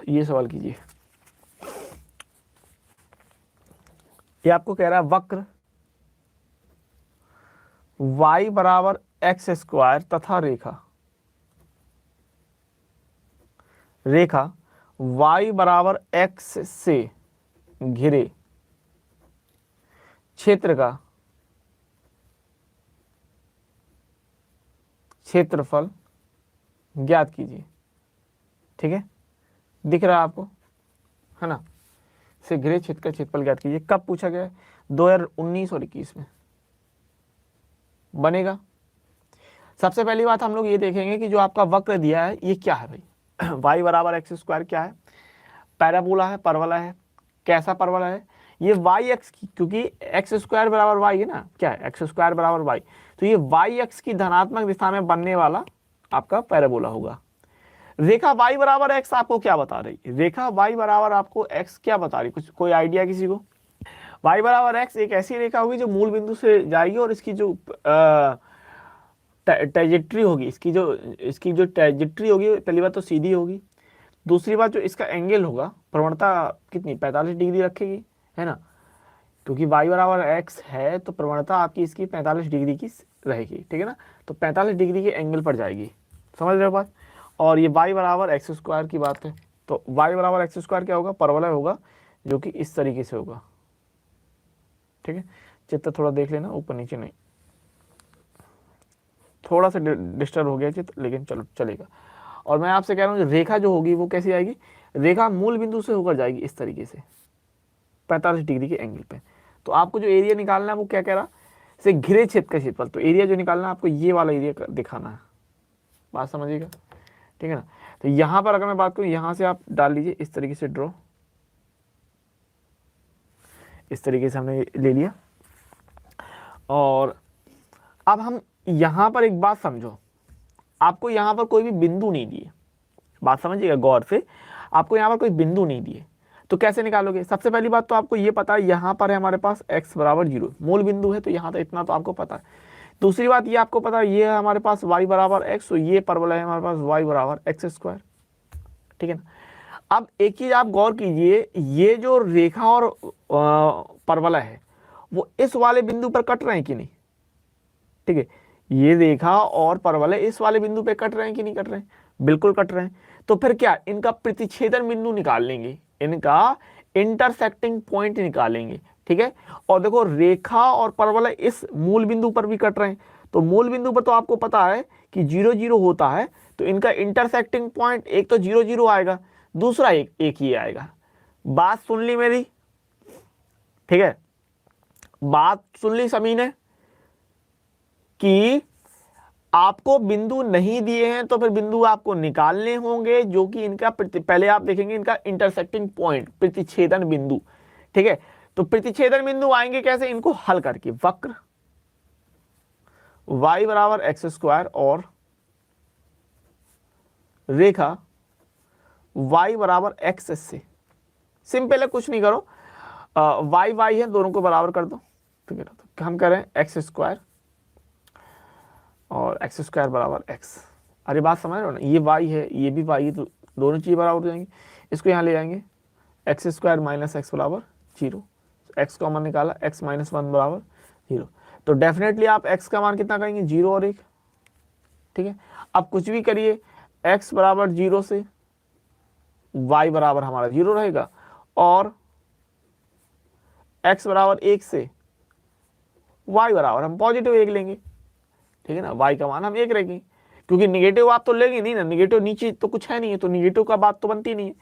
S1: ये सवाल कीजिए। ये आपको कह रहा है वक्र y बराबर एक्स स्क्वायर तथा रेखा y बराबर x से घिरे क्षेत्र का क्षेत्रफल ज्ञात कीजिए, ठीक है, दिख रहा है आपको, है ना, से घिरे क्षेत्र का क्षेत्रफल ज्ञात कीजिए। कब पूछा गया है, 2019 और 21 में बनेगा। सबसे पहली बात हम लोग ये देखेंगे कि जो आपका वक्र दिया है ये क्या है भाई, y बराबर एक्स स्क्वायर क्या है, पैराबोला है, परवला है, कैसा परवला है, ये वाई एक्स की, क्योंकि एक्स स्क्वायर बराबर वाई है ना, क्या है, एक्स स्क्वायर बराबर वाई, तो ये वाई एक्स की धनात्मक दिशा में बनने वाला आपका पैराबोला होगा। रेखा y बराबर एक्स आपको क्या बता रही है, रेखा y बराबर आपको x क्या बता रही, कुछ कोई आइडिया किसी को, y बराबर एक्स एक ऐसी रेखा होगी जो मूल बिंदु से जाएगी और इसकी जो ट्रेजेक्ट्री होगी, इसकी जो ट्रेजेक्ट्री होगी, पहली बात तो सीधी होगी, दूसरी बात जो इसका एंगल होगा, प्रवणता कितनी 45 डिग्री रखेगी, है ना, क्योंकि y बराबर एक्स है तो प्रवणता आपकी इसकी 45 डिग्री की रहेगी, ठीक है ना, तो 45 डिग्री के एंगल पर जाएगी, समझ रहे हो बात। और ये y बराबर एक्स स्क्वायर की बात है, तो y बराबर एक्स स्क्वायर क्या होगा, परवलय होगा, जो कि इस तरीके से होगा, ठीक है, चित्र थोड़ा देख लेना, ऊपर नीचे नहीं, थोड़ा सा डिस्टर्ब हो गया चित्र, लेकिन चलो चलेगा। और मैं आपसे कह रहा हूँ रेखा जो होगी वो कैसी आएगी, रेखा मूल बिंदु से होकर जाएगी इस तरीके से 45 डिग्री के एंगल पे। तो आपको जो एरिया निकालना है वो क्या कह रहा, से घिरे क्षेत्र का क्षेत्रफल, तो एरिया जो निकालना है आपको ये वाला एरिया दिखाना है, बात समझिएगा, ठीक है ना। तो यहाँ पर अगर मैं बात करूँ, यहाँ से आप डाल लीजिए इस तरीके से ड्रॉ, इस तरीके से हमने ले लिया। और अब हम यहाँ पर एक बात समझो, आपको यहाँ पर कोई भी बिंदु नहीं दिए, बात समझिएगा गौर से, आपको यहाँ पर कोई बिंदु नहीं दिए तो कैसे निकालोगे। सबसे पहली बात तो आपको ये पता है यहाँ पर है हमारे पास x बराबर 0 मूल बिंदु है, तो यहाँ तक इतना तो आपको पता है। दूसरी बात ये आपको पता है ये है हमारे पास y बराबर x, तो ये परवलय है हमारे पास y बराबर एक्स स्क्वायर, ठीक है ना। अब एक चीज आप गौर कीजिए, ये जो रेखा और परवलय है वो इस वाले बिंदु पर कट रहे हैं कि नहीं, ठीक है, ये रेखा और परवलय इस वाले बिंदु पे कट रहे हैं कि नहीं कट रहे हैं, बिल्कुल कट रहे हैं। तो फिर क्या, इनका प्रतिच्छेदन बिंदु निकाल लेंगे, इनका इंटरसेक्टिंग पॉइंट निकालेंगे, ठीक है। और देखो रेखा और परवलय इस मूल बिंदु पर भी कट रहे हैं, तो मूल बिंदु पर तो आपको पता है कि 0 0 होता है, तो इनका इंटरसेक्टिंग पॉइंट एक तो 0 0 आएगा, दूसरा एक ही आएगा। बात सुन ली मेरी, ठीक है, बात सुन ली सभी ने कि आपको बिंदु नहीं दिए हैं तो फिर बिंदु आपको निकालने होंगे, जो कि इनका पहले आप देखेंगे इनका इंटरसेक्टिंग पॉइंट, प्रतिच्छेदन बिंदु, ठीक है। तो प्रतिच्छेदन बिंदु आएंगे कैसे, इनको हल करके, वक्र y बराबर एक्स स्क्वायर और रेखा y बराबर एक्स से, सिंपल है, कुछ नहीं करो, y y है, दोनों को बराबर कर दो, ठीक है। तो हम करें एक्स स्क्वायर और एक्स स्क्वायर बराबर एक्स, अरे बात समझ रहे हो ना, ये y है ये भी y है, तो दोनों चीज़ बराबर हो जाएंगी, इसको यहाँ ले जाएंगे, एक्स स्क्वायर माइनस एक्स बराबर 0, एक्स कॉमन निकाला, x माइनस 1 बराबर 0, तो डेफिनेटली आप x का मान कितना करेंगे, 0 और 1, ठीक है। अब कुछ भी करिए, x बराबर 0 से y बराबर हमारा 0 रहेगा और x बराबर 1 से y बराबर हम पॉजिटिव 1 लेंगे, ठीक है ना। y का मान हम 1 रखेंगे, क्योंकि निगेटिव बात तो लेंगे नहीं ना, निगेटिव नीचे तो कुछ है नहीं है, तो निगेटिव का बात तो बनती नहीं है।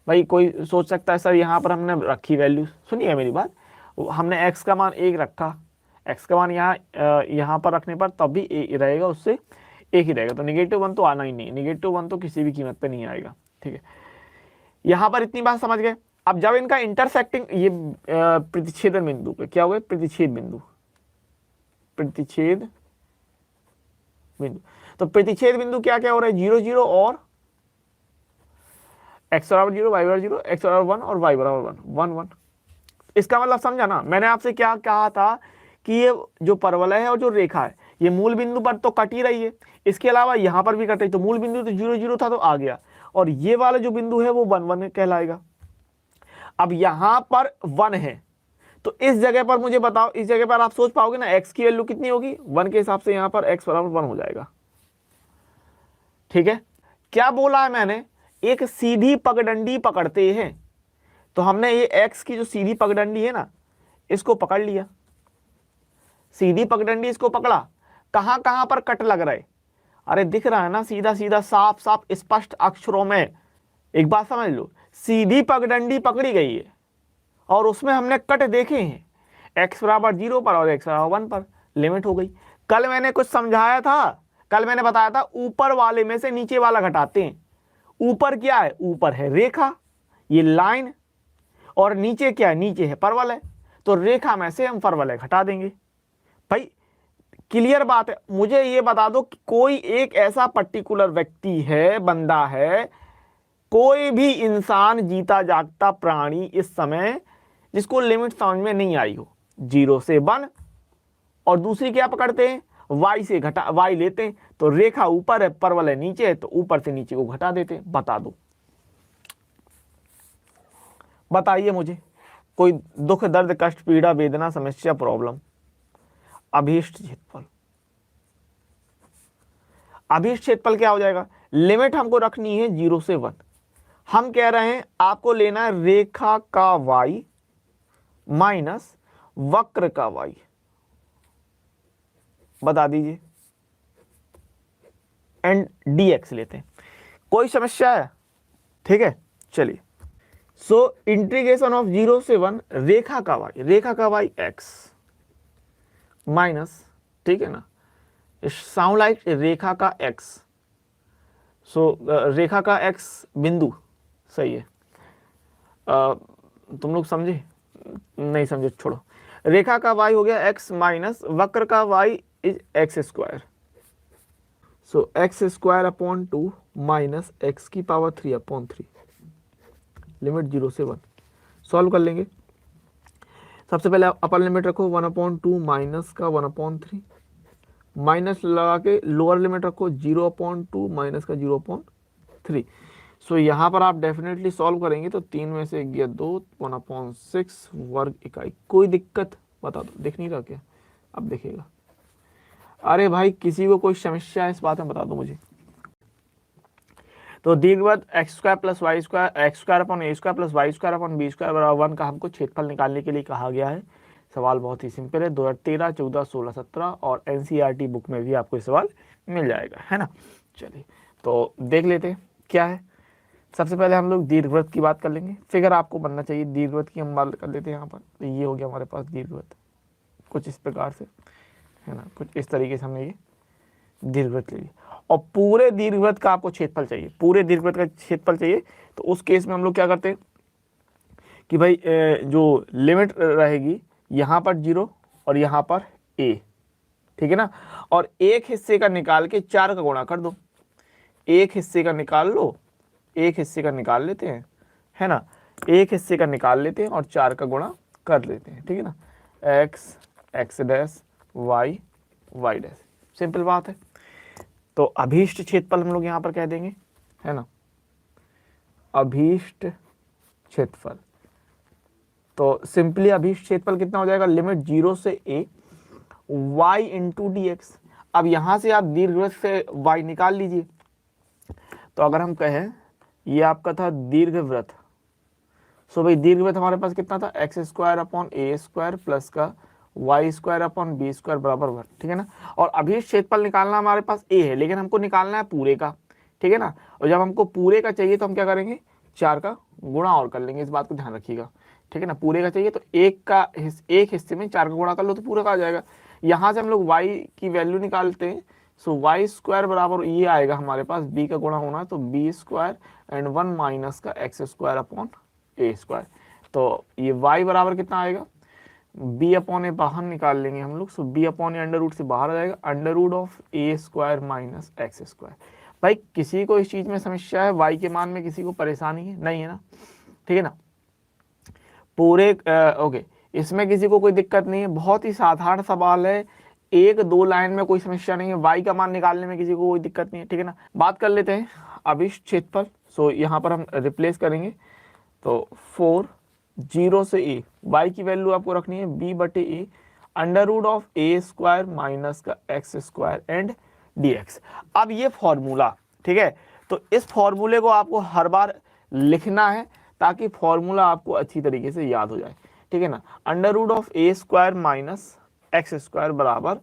S1: भाई कोई सोच सकता है सर यहाँ पर हमने रखी वैल्यू, सुनिए मेरी बात, हमने x का मान 1 रखा, x का मान यहाँ पर रखने पर तब भी 1 रहेगा, उससे 1 ही रहेगा, तो -1 तो आना ही नहीं, -1 तो किसी भी कीमत पे नहीं आएगा, ठीक है। यहाँ पर इतनी बात समझ गए। अब जब इनका इंटरसेक्टिंग ये प्रतिच्छेदन बिंदु पे क्या हुआ, प्रतिच्छेद बिंदु, प्रतिच्छेद बिंदु, तो प्रतिच्छेद बिंदु क्या क्या हो रहा है, 0 0 और x बराबर 0 y बराबर 0 x बराबर 1 और y बराबर 1 1 1। इसका मतलब समझा ना, मैंने आपसे क्या कहा था कि ये जो परवलय है और जो रेखा है ये मूल बिंदु पर तो कट ही रही है, इसके अलावा यहाँ पर भी कट रही, तो मूल बिंदु तो 0 0 था तो आ गया, और ये वाला जो बिंदु है वो 1 1 कहलाएगा। अब यहाँ पर 1 है, तो इस जगह पर मुझे बताओ, इस जगह पर आप सोच पाओगे ना x की वैल्यू कितनी होगी, 1 के हिसाब से यहाँ पर x बराबर 1 हो जाएगा, ठीक है। क्या बोला है मैंने, एक सीधी पगडंडी पकड़ते हैं, तो हमने ये x की जो सीधी पगडंडी है ना इसको पकड़ लिया, सीधी पगडंडी इसको पकड़ा, कहां कहां पर कट लग रहे, अरे दिख रहा है ना, सीधा सीधा साफ साफ स्पष्ट अक्षरों में। एक बात समझ लो, सीधी पगडंडी पकड़ी गई है और उसमें हमने कट देखे हैं, x बराबर 0 पर और x बराबर 1 पर, लिमिट हो गई। कल मैंने कुछ समझाया था, कल मैंने बताया था ऊपर वाले में से नीचे वाला घटाते हैं। ऊपर क्या है, ऊपर है रेखा, ये लाइन, और नीचे क्या है, नीचे है परवलय, तो रेखा में से हम परवलय घटा देंगे। भाई क्लियर बात है। मुझे ये बता दो कि कोई एक ऐसा पर्टिकुलर व्यक्ति है, बंदा है, कोई भी इंसान, जीता जागता प्राणी इस समय जिसको लिमिट समझ में नहीं आई हो, 0 से 1 और दूसरी क्या पकड़ते हैं, y से घटा, y लेते हैं, तो रेखा ऊपर है परवलय नीचे है, तो ऊपर से नीचे को घटा देते हैं। बता दो, बताइए मुझे, कोई दुख दर्द कष्ट पीड़ा वेदना समस्या प्रॉब्लम, अभीष्ट क्षेत्रफल, अभीष्ट क्षेत्रफल क्या हो जाएगा, लिमिट हमको रखनी है 0 से 1, हम कह रहे हैं आपको लेना है रेखा का y माइनस वक्र का y, बता दीजिए, एंड dx लेते हैं, कोई समस्या है, ठीक है। चलिए, सो इंटीग्रेशन ऑफ 0 से 1 रेखा का y x माइनस, ठीक है ना, साउंड लाइक रेखा का x, सो रेखा का x बिंदु, सही है। तुम लोग समझे, नहीं समझे छोड़ो, रेखा का y हो गया x माइनस वक्र का y is x square, so x square upon 2 minus x की पावर 3 अपॉन 3, लिमिट 0 से 1। सॉल्व कर लेंगे। सबसे पहले अपर लिमिट रखो 1/2 माइनस का 1/3, माइनस लगा के लोअर लिमिट रखो 0/2 माइनस का 0/3। सो यहाँ पर आप डेफिनेटली सॉल्व करेंगे तो 3 में से गया 2, 1/6 वर्ग इकाई। कोई दिक्कत बता दो, दिख नहीं रहा क्या, अब दिखेगा। अरे भाई किसी को कोई समस्या है इस बात में बता दो मुझे। तो दीर्घवृत्त x square plus y square, x square upon a square plus y square upon b square बराबर 1 का हमको क्षेत्रफल निकालने के लिए कहा गया है। सवाल बहुत ही सिंपल है, 2013, 14, 16, 17 और NCERT बुक में भी आपको सवाल मिल जाएगा, है ना। चलिए तो देख लेते हैं क्या है। सबसे पहले हम लोग दीर्घवृत्त की बात कर लेंगे, फिगर आपको बनना चाहिए दीर्घवृत्त की, हम बात कर लेते हैं यहाँ पर। तो ये हो गया हमारे पास दीर्घवृत्त, कुछ इस प्रकार से, है ना, कुछ इस तरीके से हमने ये दीर्घवृत्त ले लिया। और पूरे दीर्घवृत्त का आपको क्षेत्रफल चाहिए, पूरे दीर्घवृत्त का क्षेत्रफल चाहिए। तो उस केस में हम लोग क्या करते हैं कि भाई जो लिमिट रहेगी यहाँ पर 0 और यहाँ पर a, ठीक है ना, और एक हिस्से का निकाल के 4 का गुणा कर दो। एक हिस्से का निकाल लो, एक हिस्से का निकाल लेते हैं, है ना, एक हिस्से का निकाल लेते हैं और 4 का गुणा कर लेते हैं, ठीक है ना। x x dash y y dash, simple बात है। तो अभीष्ट क्षेत्रफल हम लोग यहाँ पर कह देंगे, है ना, अभीष्ट क्षेत्रफल। तो सिंपली अभीष्ट क्षेत्रफल कितना हो जाएगा, लिमिट 0 से a y into d x. अब यहाँ से आप दीर्घवृत्त से y निकाल लीजिए, तो अगर हम कहें ये आपका था दीर्घवृत्त, सो भाई दीर्घवृत्त हमारे पास कितना था, x square upon a square plus का y square upon b square बराबर 1, ठीक है ना। और अभी क्षेत्रफल निकालना हमारे पास ए है, लेकिन हमको निकालना है पूरे का, ठीक है ना। और जब हमको पूरे का चाहिए तो हम क्या करेंगे, 4 का गुणा और कर लेंगे, इस बात को ध्यान रखिएगा, ठीक है ना। पूरे का चाहिए तो एक हिस्से में 4 का गुणा कर लो तो पूरा का आ जाएगा। यहाँ से हम लोग y की वैल्यू निकालते हैं, सो वाई स्क्वायर बराबर ये आएगा हमारे पास, b का गुणा होना है तो बी स्क्वायर एंड 1 माइनस का x square upon a square. तो ये y बराबर कितना आएगा, b अपॉन ए बाहर निकाल लेंगे हम लोग, so b upon a under root से बाहर आ जाएगा, under root of a square minus x square. भाई किसी को इस चीज में समस्या है, y के मान में किसी को परेशानी है, नहीं है ना, ठीक है ना। पूरे ओके, इसमें किसी को कोई दिक्कत नहीं है, बहुत ही साधारण सवाल है, 1-2 लाइन में कोई समस्या नहीं है, y का मान निकालने में किसी को कोई दिक्कत नहीं है, ठीक है ना। बात कर लेते हैं अभिष्ट क्षेत्रफल। सो यहाँ पर हम रिप्लेस करेंगे, तो 4 0 से a, y की वैल्यू आपको रखनी है b बटे a under root of a square minus का एक्स स्क्वायर एंड dx। अब ये फॉर्मूला, ठीक है, तो इस फॉर्मूले को आपको हर बार लिखना है ताकि फॉर्मूला आपको अच्छी तरीके से याद हो जाए, ठीक है ना। Under root of a square minus x square बराबर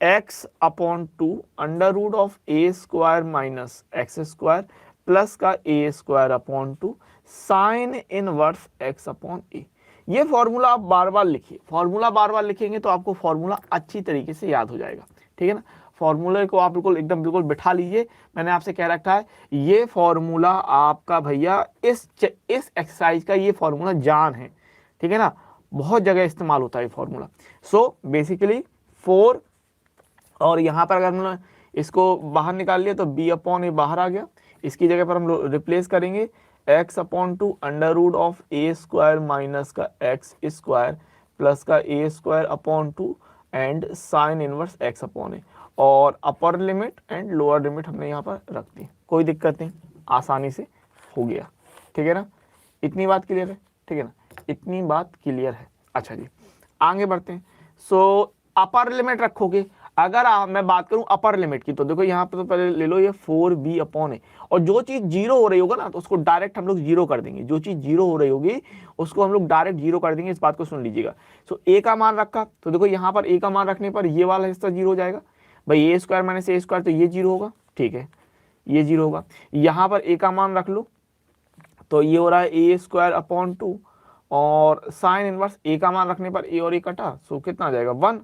S1: x upon 2 under root of a square minus x square plus का a square upon 2 sine inverse x upon a. ये फॉर्मूला आप बार बार लिखिए, फॉर्मूला बार बार लिखेंगे तो आपको फॉर्मूला अच्छी तरीके से याद हो जाएगा, ठीक है ना। फॉर्मूले को आप बिल्कुल एकदम बिल्कुल बिठा लीजिए, मैंने आपसे कह रखा है ये फॉर्मूला आपका भैया इस एक्सरसाइज का ये फॉर्मूला जान है, ठीक है ना, बहुत जगह इस्तेमाल होता है ये फॉर्मूला। सो बेसिकली 4 और यहाँ पर अगर हमने इसको बाहर निकाल लिया तो b अपॉन ए बाहर आ गया, इसकी जगह पर हम रिप्लेस करेंगे x upon 2 under root of a square minus का एक्स स्क्वायर प्लस का a square upon 2 and sine inverse x upon a, और upper limit and lower limit हमने यहाँ पर रख दी, कोई दिक्कत नहीं, आसानी से हो गया, ठीक है ना। इतनी बात क्लियर है, ठीक है ना, इतनी बात क्लियर है। अच्छा जी आगे बढ़ते हैं। सो अपर लिमिट रखोगे, अगर मैं बात करूं अपर लिमिट की तो देखो यहाँ पे तो पहले ले लो ये 4b अपॉन ए, और जो चीज जीरो हो रही होगा ना तो उसको डायरेक्ट हम लोग जीरो कर देंगे, जो चीज जीरो हो रही होगी उसको हम लोग डायरेक्ट जीरो कर देंगे, इस बात को सुन लीजिएगा। सो ए का मान रखा तो देखो यहाँ पर ए का मान रखने पर ये वाला हिस्सा जीरो हो जाएगा, भाई ए स्क्वायर माइनस ए स्क्वायर तो ये जीरो होगा, ठीक है, ये जीरो होगा। यहाँ पर ए का मान रख लो तो ये हो रहा है ए स्क्वायर अपॉन 2 और साइन इनवर्स ए का मान रखने पर ए और ए कटा, सो कितना आ जाएगा 1,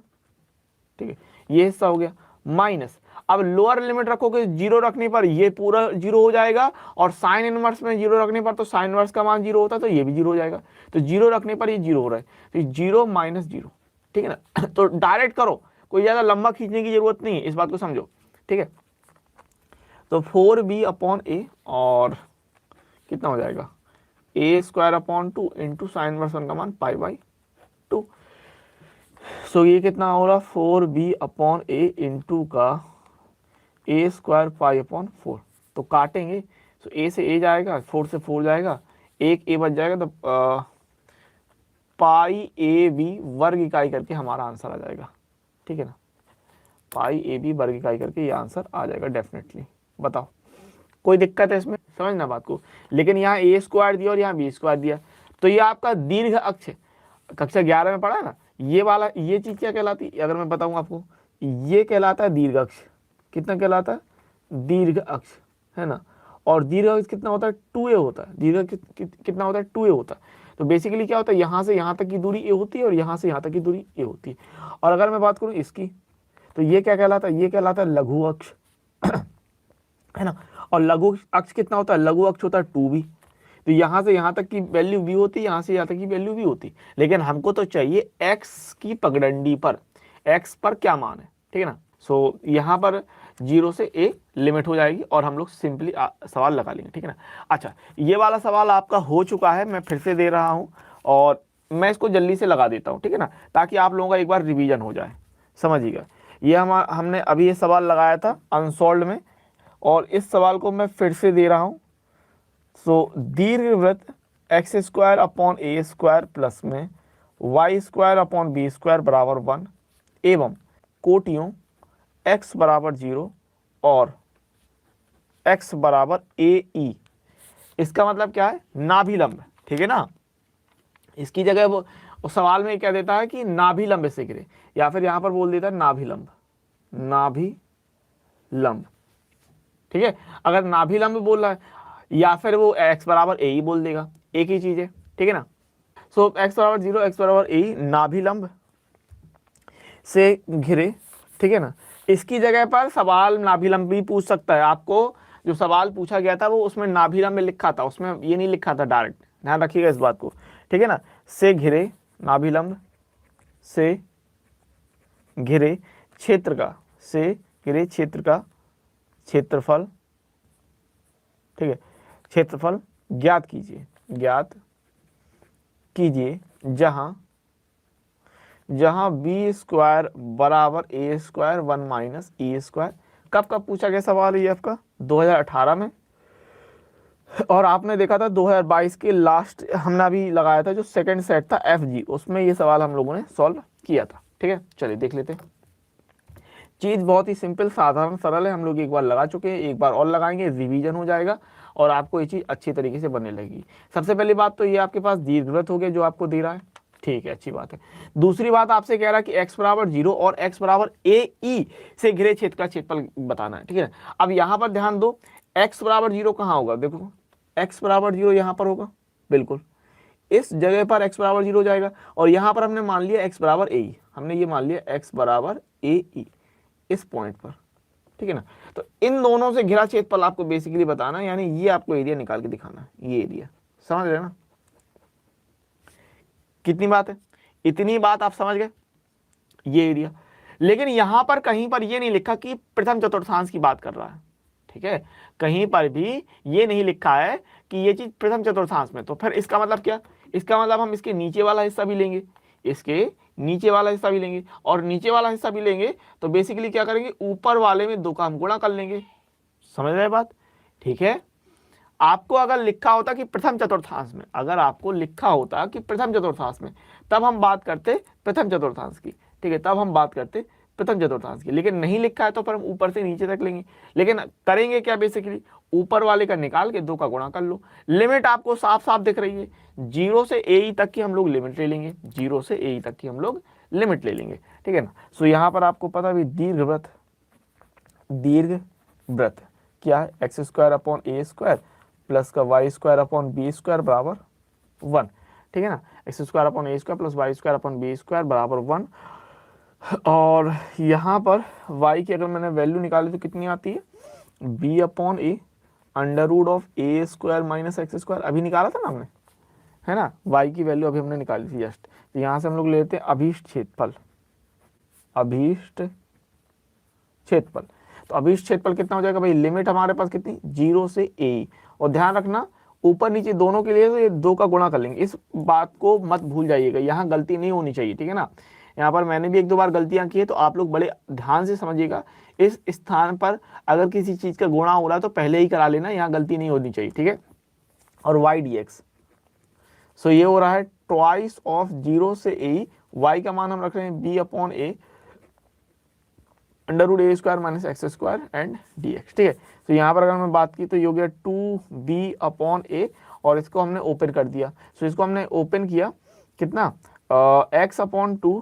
S1: ठीक है, ये हिस्सा हो गया माइनस। अब लोअर लिमिट रखोगे जीरो रखने पर ये पूरा जीरो हो जाएगा, और साइन इनवर्स में जीरो रखने पर तो साइन इनवर्स का मान जीरो होता है तो ये भी जीरो हो जाएगा, तो जीरो रखने पर ये जीरो हो रहा है, तो जीरो माइनस जीरो, ठीक है ना। तो डायरेक्ट करो, कोई ज्यादा लंबा खींचने की जरूरत नहीं है, इस बात को समझो, ठीक है। तो 4b अपॉन ए और कितना हो जाएगा a square upon 2 into sine inverse 1 का मान पाई बाई 2। सो ये कितना हो रहा 4b अपॉन ए इंटू का ए स्क्वायर पाई अपॉन 4, तो काटेंगे, सो ए से ए जाएगा, 4 से 4 जाएगा, एक ए बच जाएगा, तो पाई ए बी वर्ग इकाई करके हमारा आंसर आ जाएगा, ठीक है ना, पाई ए बी वर्ग इकाई करके ये आंसर आ जाएगा डेफिनेटली। बताओ कोई दिक्कत है इसमें, समझना बात को। लेकिन यहाँ ए स्क्वायर दिया और यहाँ बी स्क्वायर दिया, तो ये आपका दीर्घ अक्ष कक्षा 11 में पढ़ा है ना, ये वाला ये चीज क्या कहलाती है अगर मैं बताऊं आपको, ये कहलाता है दीर्घ अक्ष। कितना कहलाता है, दीर्घ अक्ष, है ना। और दीर्घ अक्ष कितना होता है 2a होता है, दीर्घ कितना होता है 2a होता है। तो बेसिकली क्या होता है, यहाँ से यहाँ तक की दूरी a होती है और यहाँ से यहाँ तक की दूरी a होती है। और अगर मैं बात करूँ इसकी, तो ये क्या कहलाता है, ये कहलाता है लघु अक्ष, है ना। और लघु अक्ष कितना होता है, लघु अक्ष होता है 2b, तो यहाँ से यहाँ तक की वैल्यू v होती है, यहाँ से यहाँ तक की वैल्यू v होती है। लेकिन हमको तो चाहिए x की पगडंडी पर, x पर क्या मान है, ठीक है ना। सो यहाँ पर 0 से a लिमिट हो जाएगी और हम लोग सिंपली सवाल लगा लेंगे, ठीक है ना। अच्छा ये वाला सवाल आपका हो चुका है, मैं फिर से दे रहा हूँ और मैं इसको जल्दी से लगा देता हूँ, ठीक है ना, ताकि आप लोगों का एक बार रिवीजन हो जाए, समझिएगा। ये हमने अभी ये सवाल लगाया था अनसॉल्व्ड में, और इस सवाल को मैं फिर से दे रहा हूँ। सो दीर्घवृत्त x square upon a square plus में y square upon b square बराबर 1 एवं कोटियों x बराबर 0 और x बराबर ए ई, इसका मतलब क्या है, नाभिलंब, ठीक है ना। इसकी जगह वो सवाल में क्या देता है कि नाभिलंब से गिरे, या फिर यहां पर बोल देता है नाभिलंब, नाभिलंब, ठीक है। अगर नाभिलंब बोल रहा है, या फिर वो x बराबर ए ही बोल देगा, एक ही चीज है, ठीक है ना। सो x बराबर 0, x बराबर ए, नाभिलंब से घिरे, ठीक है ना। इसकी जगह पर सवाल नाभिलंब भी पूछ सकता है, आपको जो सवाल पूछा गया था वो उसमें नाभिलंब में लिखा था, उसमें ये नहीं लिखा था डायरेक्ट, ध्यान रखिएगा इस बात को, ठीक है ना। से घिरे, नाभिलंब से घिरे क्षेत्र का, से घिरे क्षेत्र का क्षेत्रफल, ठीक है, क्षेत्रफल ज्ञात कीजिए, ज्ञात कीजिए, जहां जहां बी स्क्वायर बराबर ए स्क्वायर 1 माइनस ई स्क्वायर। कब कब पूछा गया सवाल ये आपका, 2018 में, और आपने देखा था 2022 के लास्ट हमने अभी लगाया था जो सेकंड सेट था FG, उसमें ये सवाल हम लोगों ने सॉल्व किया था, ठीक है। चलिए देख लेते हैं। चीज बहुत ही सिंपल, साधारण, सरल है, हम लोग एक बार लगा चुके हैं, एक बार और लगाएंगे, रिवीजन हो जाएगा और आपको ये चीज अच्छी तरीके से बनने लगेगी। सबसे पहली बात तो ये आपके पास दीर्घवृत्त हो गया जो आपको दे रहा है, ठीक है, अच्छी बात है। दूसरी बात आपसे कह रहा है कि x बराबर 0 और x बराबर ए ई से घिरे क्षेत्र का क्षेत्रफल बताना है, ठीक है। अब यहाँ पर ध्यान दो, x बराबर 0 कहाँ होगा, देखो x बराबर 0 यहाँ पर होगा, बिल्कुल इस जगह पर x बराबर 0 हो जाएगा, और यहाँ पर हमने मान लिया x बराबर ए ई, हमने ये मान लिया x बराबर ए ई इस पॉइंट पर, ठीक है ना। तो इन दोनों से घिरा क्षेत्रफल आपको बेसिकली बताना, यानी ये आपको एरिया निकाल के दिखाना है, ये एरिया, समझ रहे ना। कितनी बात है, इतनी बात आप समझ गए, ये एरिया। लेकिन यहां पर कहीं पर ये नहीं लिखा कि प्रथम चतुर्थांश की बात कर रहा है, ठीक है, कहीं पर भी ये नहीं लिखा है कि ये चीज प्रथम चतुर्थांश में। तो फिर इसका मतलब क्या, इसका मतलब हम इसके नीचे वाला हिस्सा भी लेंगे, इसके नीचे वाला हिस्सा भी लेंगे, और नीचे वाला हिस्सा भी लेंगे तो बेसिकली क्या करेंगे, ऊपर वाले में 2 का हम गुणा कर लेंगे, समझ रहे बात, ठीक है। आपको अगर लिखा होता कि प्रथम चतुर्थांश में, अगर आपको लिखा होता कि प्रथम चतुर्थांश में, तब हम बात करते प्रथम चतुर्थांश की, ठीक है, तब हम बात करते प्रथम चतुर्थांश की। लेकिन नहीं लिखा है तो फिर हम ऊपर से नीचे तक लेंगे। लेकिन करेंगे क्या, बेसिकली ऊपर वाले का निकाल के 2 का गुणा कर लो। लिमिट आपको साफ साफ दिख रही है, 0 से ए तक की हम लोग लिमिट ले लेंगे, 0 से ए तक की हम लोग लिमिट ले लेंगे, ठीक है ना। सो यहाँ पर आपको पता भी दीर्घवृत्त, दीर्घवृत्त क्या है, x square upon a square plus का y square upon b square बराबर 1, ठीक है ना। X square upon a square plus y square upon b square बराबर 1, और यहाँ पर y की अगर मैंने वैल्यू निकाली तो कितनी आती है, b upon a under root of a square minus x square, अभी निकाला था ना हमने, है ना, y की वैल्यू अभी हमने निकाली थी जस्ट। तो यहाँ से हम लोग लेते हैं अभीष्ट क्षेत्रफल, अभीष्ट क्षेत्रफल। तो अभीष्ट क्षेत्रफल कितना हो जाएगा भाई, लिमिट हमारे पास कितनी, 0 से a, और ध्यान रखना ऊपर नीचे दोनों के लिए तो ये 2 का गुणा कर लेंगे, इस बात को मत भूल जाइएगा, यहाँ गलती नहीं होनी चाहिए, ठीक है ना। यहाँ पर मैंने भी 1-2 बार गलतियां की है, तो आप लोग बड़े ध्यान से समझिएगा। इस स्थान पर अगर किसी चीज का गुणा हो रहा है तो पहले ही करा लेना, यहाँ गलती नहीं होनी चाहिए, ठीक है। और y dx, सो ये हो रहा है ट्वाइस ऑफ 0 से a, y का मान हम रख रहे हैं b upon a under root a square minus x square and dx, ठीक है। तो यहाँ पर अगर मैं बात की तो ये हो गया 2b अपॉन ए, और इसको हमने ओपन कर दिया। सो इसको हमने ओपन किया, कितना, x upon 2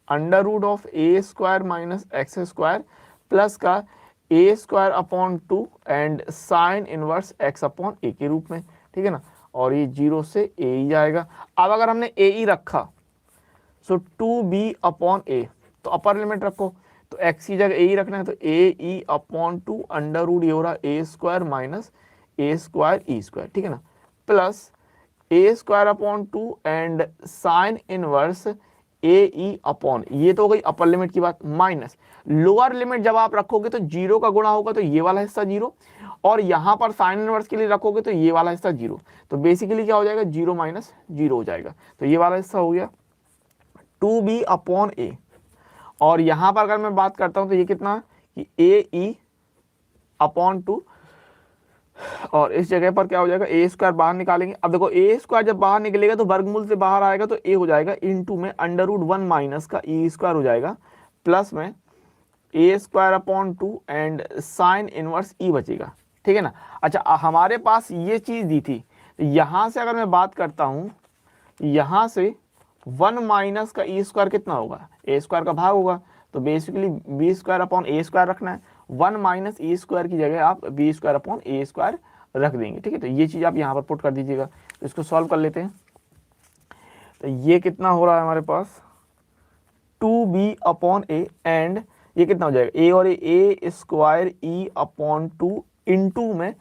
S1: under root of a square minus x square plus का a square upon 2 and sine inverse x upon a के रूप में, ठीक है ना। और ये 0 से a ही जाएगा। अब अगर हमने a ही रखा सो 2b अपॉन ए, तो अपर लिमिट रखो, तो x की जगह a ही रखना है, तो a e upon 2 under root ये हो रहा a square minus a square e square, ठीक है ना, plus a square upon 2 and sine inverse a e upon, ये तो हो गई अपर लिमिट की बात, माइनस लोअर लिमिट जब आप रखोगे तो 0 का गुणा होगा तो ये वाला हिस्सा 0, और यहाँ पर साइन इनवर्स के लिए रखोगे तो ये वाला हिस्सा 0। तो बेसिकली क्या हो जाएगा, 0 माइनस 0 हो जाएगा। तो ये वाला हिस्सा हो गया 2b अपॉन ए, और यहाँ पर अगर मैं बात करता हूँ तो ये कितना है कि ए ई अपॉन 2, और इस जगह पर क्या हो जाएगा, ए स्क्वायर बाहर निकालेंगे। अब देखो ए स्क्वायर जब बाहर निकलेगा तो वर्गमूल से बाहर आएगा तो ए हो जाएगा इनटू में अंडर रूट 1 माइनस का ई स्क्वायर हो जाएगा, प्लस में a square upon 2 and sine inverse e बचेगा, ठीक है ना। अच्छा, हमारे पास ये चीज दी थी, यहां से अगर मैं बात करता हूं, यहां से 1 माइनस का ई स्क्वायर कितना होगा, ए स्क्वायर का भाग होगा, तो basically B square upon a square रखना है। 1 माइनस ई स्क्वायर की जगह आप B square upon a square रख देंगे, ठीक है। तो ये चीज आप यहाँ पर पुट कर दीजिएगा। तो इसको सॉल्व कर लेते हैं। तो ये कितना हो रहा है हमारे पास 2b अपॉन ए, एंड ये कितना हो जाएगा ए और ए स्क्वायर ई अपॉन 2 इंटू में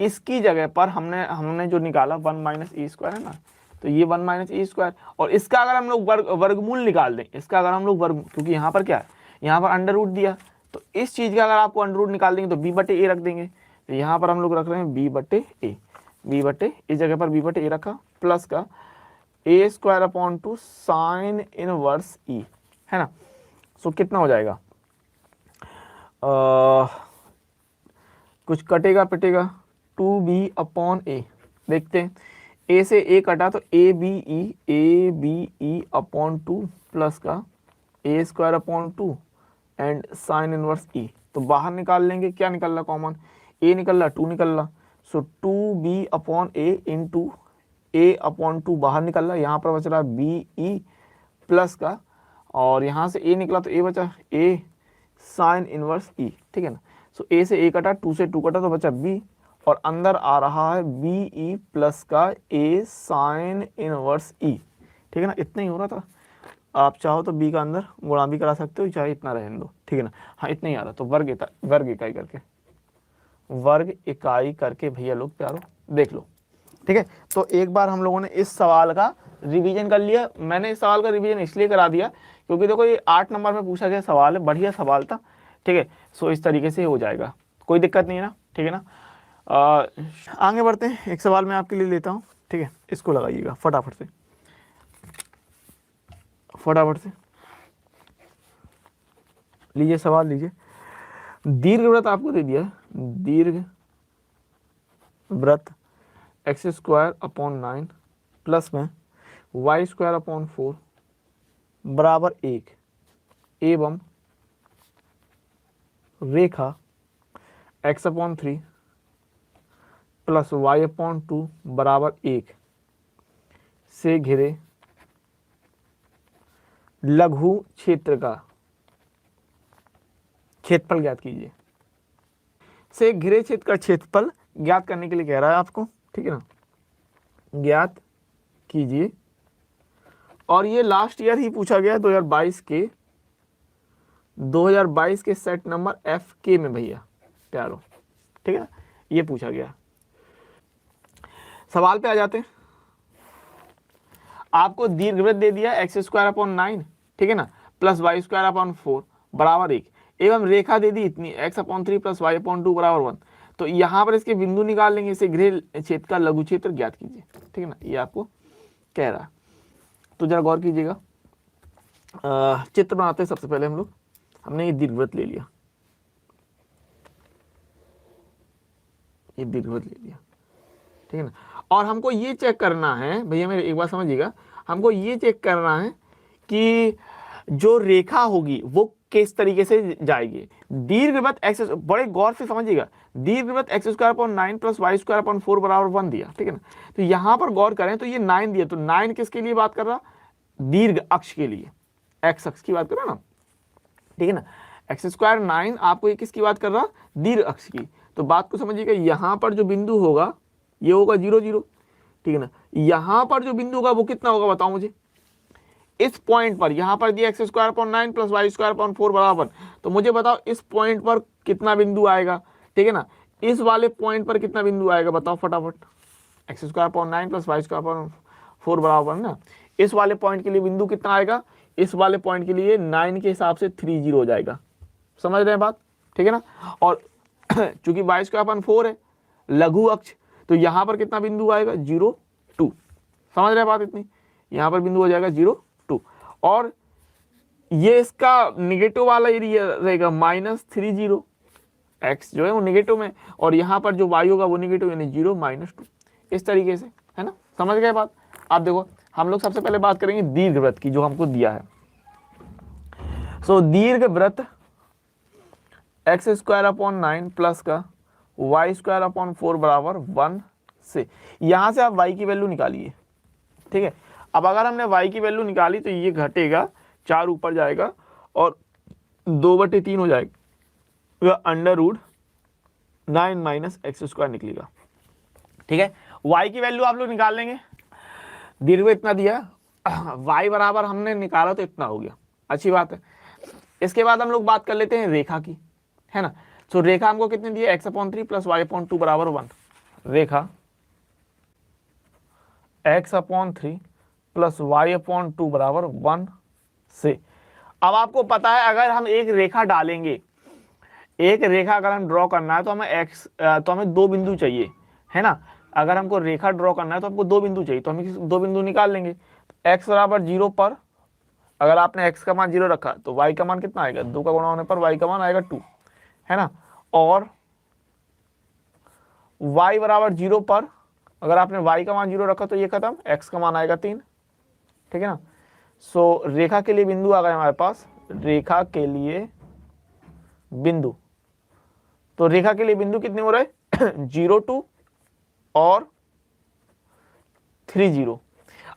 S1: इसकी जगह पर हमने जो निकाला 1 माइनस ई स्क्वायर है ना, तो ये 1 माइनस ई स्क्वायर, और इसका अगर हम लोग वर्गमूल निकाल दें, इसका अगर हम लोग क्योंकि यहाँ पर क्या है, यहाँ पर अंडर रूट दिया, तो इस चीज का अगर आपको अंडर रूट निकाल देंगे तो बी बटे ए रख देंगे। तो यहाँ पर हम लोग रख रहे हैं बी बटे ए, बी बटे इस जगह पर बी बटे ए रखा, प्लस का a square upon 2 sine inverse e, है ना। सो कितना हो जाएगा, कुछ कटेगा पिटेगा, 2b अपॉन ए, देखते हैं, ए से ए कटा तो ए बी ई अपॉन 2 प्लस का a square upon 2 and sine inverse e. तो बाहर निकाल लेंगे, क्या निकल रहा कॉमन, ए निकल रहा, 2 निकल रहा, सो 2b अपॉन ए इंटू ए अपॉन 2 बाहर निकल रहा, यहाँ पर बच रहा बी ई प्लस का, और यहाँ से ए निकला तो ए बचा ए साइन इनवर्स ई, ठीक है ना। सो ए से ए कटा, 2 से 2 कटा तो बचा बी, और अंदर आ रहा है बी ई प्लस का ए साइन इनवर्स ई, ठीक है ना। इतना ही हो रहा था, आप चाहो तो बी का अंदर गुणा भी करा सकते हो, चाहे इतना रहने दो, ठीक है ना। हाँ, इतना ही आ रहा, तो वर्ग इकाई करके भैया लोग प्यारो देख लो, ठीक है। तो एक बार हम लोगों ने इस सवाल का रिवीजन कर लिया। मैंने इस सवाल का रिवीजन इसलिए करा दिया क्योंकि देखो ये 8 नंबर में पूछा गया सवाल है, बढ़िया सवाल था, ठीक है। सो इस तरीके से हो जाएगा, कोई दिक्कत नहीं है ना, ठीक है ना। आगे बढ़ते हैं, एक सवाल मैं आपके लिए लेता हूँ, ठीक है। इसको लगाइएगा फटाफट से, लीजिए सवाल लीजिए। दीर्घवृत्त आपको दे दिया, दीर्घवृत्त एक्स स्क्वायर अपॉन 9 प्लस में वाई स्क्वायर अपॉन 4 बराबर 1 एवं रेखा x upon 3 plus y upon 2 बराबर 1 से घिरे लघु क्षेत्र का क्षेत्रफल ज्ञात कीजिए। से घिरे क्षेत्र का क्षेत्रफल ज्ञात करने के लिए कह रहा है आपको, ठीक है ना, ज्ञात कीजिए। और ये लास्ट ईयर ही पूछा गया 2022 के सेट नंबर एफ के में भैया प्यारो, ठीक है ना, ये पूछा गया। सवाल पे आ जाते हैं। आपको दीर्घवृत्त दे दिया एक्स स्क्वायर अपॉन 9, ठीक है ना, प्लस वाई स्क्वायर अपॉन 4 बराबर 1 एवं रेखा दे दी इतनी x upon 3 plus y upon 2 बराबर 1। तो यहाँ पर इसके बिंदु निकाल लेंगे, इसे घिरे क्षेत्र का लघु क्षेत्र ज्ञात कीजिए, ठीक है ना, ये आपको कह रहा है। तो जरा गौर कीजिएगा, चित्र बनाते हैं। सबसे पहले हम लोग, हमने ये दीर्घवृत्त ले लिया, ठीक है ना। और हमको ये चेक करना है भैया, मेरे एक बात समझिएगा, हमको ये चेक करना है कि जो रेखा होगी वो किस तरीके से जाएगी। दीर्घवृत्त एक्स, बड़े गौर से समझिएगा, दीर्घवृत्त x square upon 9 plus y square upon 4 बराबर 1 दिया, ठीक है ना। तो यहाँ पर गौर करें तो ये 9 दिया, तो 9 किसके लिए बात कर रहा, दीर्घ अक्ष के लिए, एक्स अक्ष की बात कर रहा ना, ठीक है ना। एक्स स्क्वायर 9 आपको ये किसकी बात कर रहा, दीर्घ अक्ष की। तो बात को समझिएगा, यहाँ पर जो बिंदु होगा ये होगा 0 0, ठीक है ना। यहाँ पर जो बिंदु होगा वो कितना होगा बताओ मुझे, इस पॉइंट पर, यहाँ पर दिया x square upon 9 plus y square upon 4 बराबर, तो मुझे बताओ इस पॉइंट पर कितना बिंदु आएगा, ठीक है ना। इस वाले पॉइंट पर कितना बिंदु आएगा बताओ फटाफट, x square upon 9 plus y square upon 4 बराबर ना। इस वाले पॉइंट के लिए बिंदु कितना आएगा, इस वाले पॉइंट के लिए 9 के हिसाब से 3 0 हो जाएगा, समझ रहे हैं बात, ठीक है ना। और चूंकि वाई स्क्वायर अपॉन 4 है लघु अक्ष, तो यहाँ पर कितना बिंदु आएगा 0 2, समझ रहे हैं बात इतनी, यहाँ पर बिंदु हो जाएगा 0 2, और ये इसका निगेटिव वाला एरिया रहेगा -3 0, एक्स जो है वो निगेटिव में, और यहाँ पर जो वाई होगा वो निगेटिव, यानी 0 -2, इस तरीके से, है ना, समझ गए बात। आप देखो, हम लोग सबसे पहले बात करेंगे दीर्घवृत्त की जो हमको दिया है। सो दीर्घवृत्त एक्स स्क्वायर अपॉन 9 प्लस का वाई स्क्वायर अपॉन 4 बराबर 1 से। यहां से आप y की वैल्यू निकालिए, ठीक है। अब अगर हमने y की वैल्यू निकाली तो ये घटेगा, 4 ऊपर जाएगा और 2/3 हो जाएगा, under root 9 minus x square निकलेगा, ठीक है। y की वैल्यू आप लोग निकाल लेंगे, दीर्घ इतना दिया, y बराबर हमने निकाला तो इतना हो गया, अच्छी बात है। इसके बाद हम लोग बात कर लेते हैं रेखा की, है ना। तो रेखा हमको कितने दिए, x/3 प्लस y/2 बराबर 1। रेखा x/3 प्लस y/2 बराबर 1 से। अब आपको पता है अगर हम एक रेखा डालेंगे, एक रेखा अगर हम ड्रॉ करना है तो हमें 2 बिंदु चाहिए, है ना। अगर हमको रेखा ड्रॉ करना है तो हमको 2 बिंदु चाहिए, तो हम 2 बिंदु निकाल लेंगे। x बराबर 0 पर अगर आपने x का मान 0 रखा तो y का मान कितना आएगा, 2 का गुणा होने पर y का मान आएगा 2, है ना। और y बराबर 0 पर अगर आपने y का मान 0 रखा तो ये खत्म, x का मान आएगा 3, ठीक है ना। सो रेखा के लिए बिंदु आ गए हमारे पास, रेखा के लिए बिंदु। तो रेखा के लिए बिंदु कितने हो रहे 0 2 और 3 0।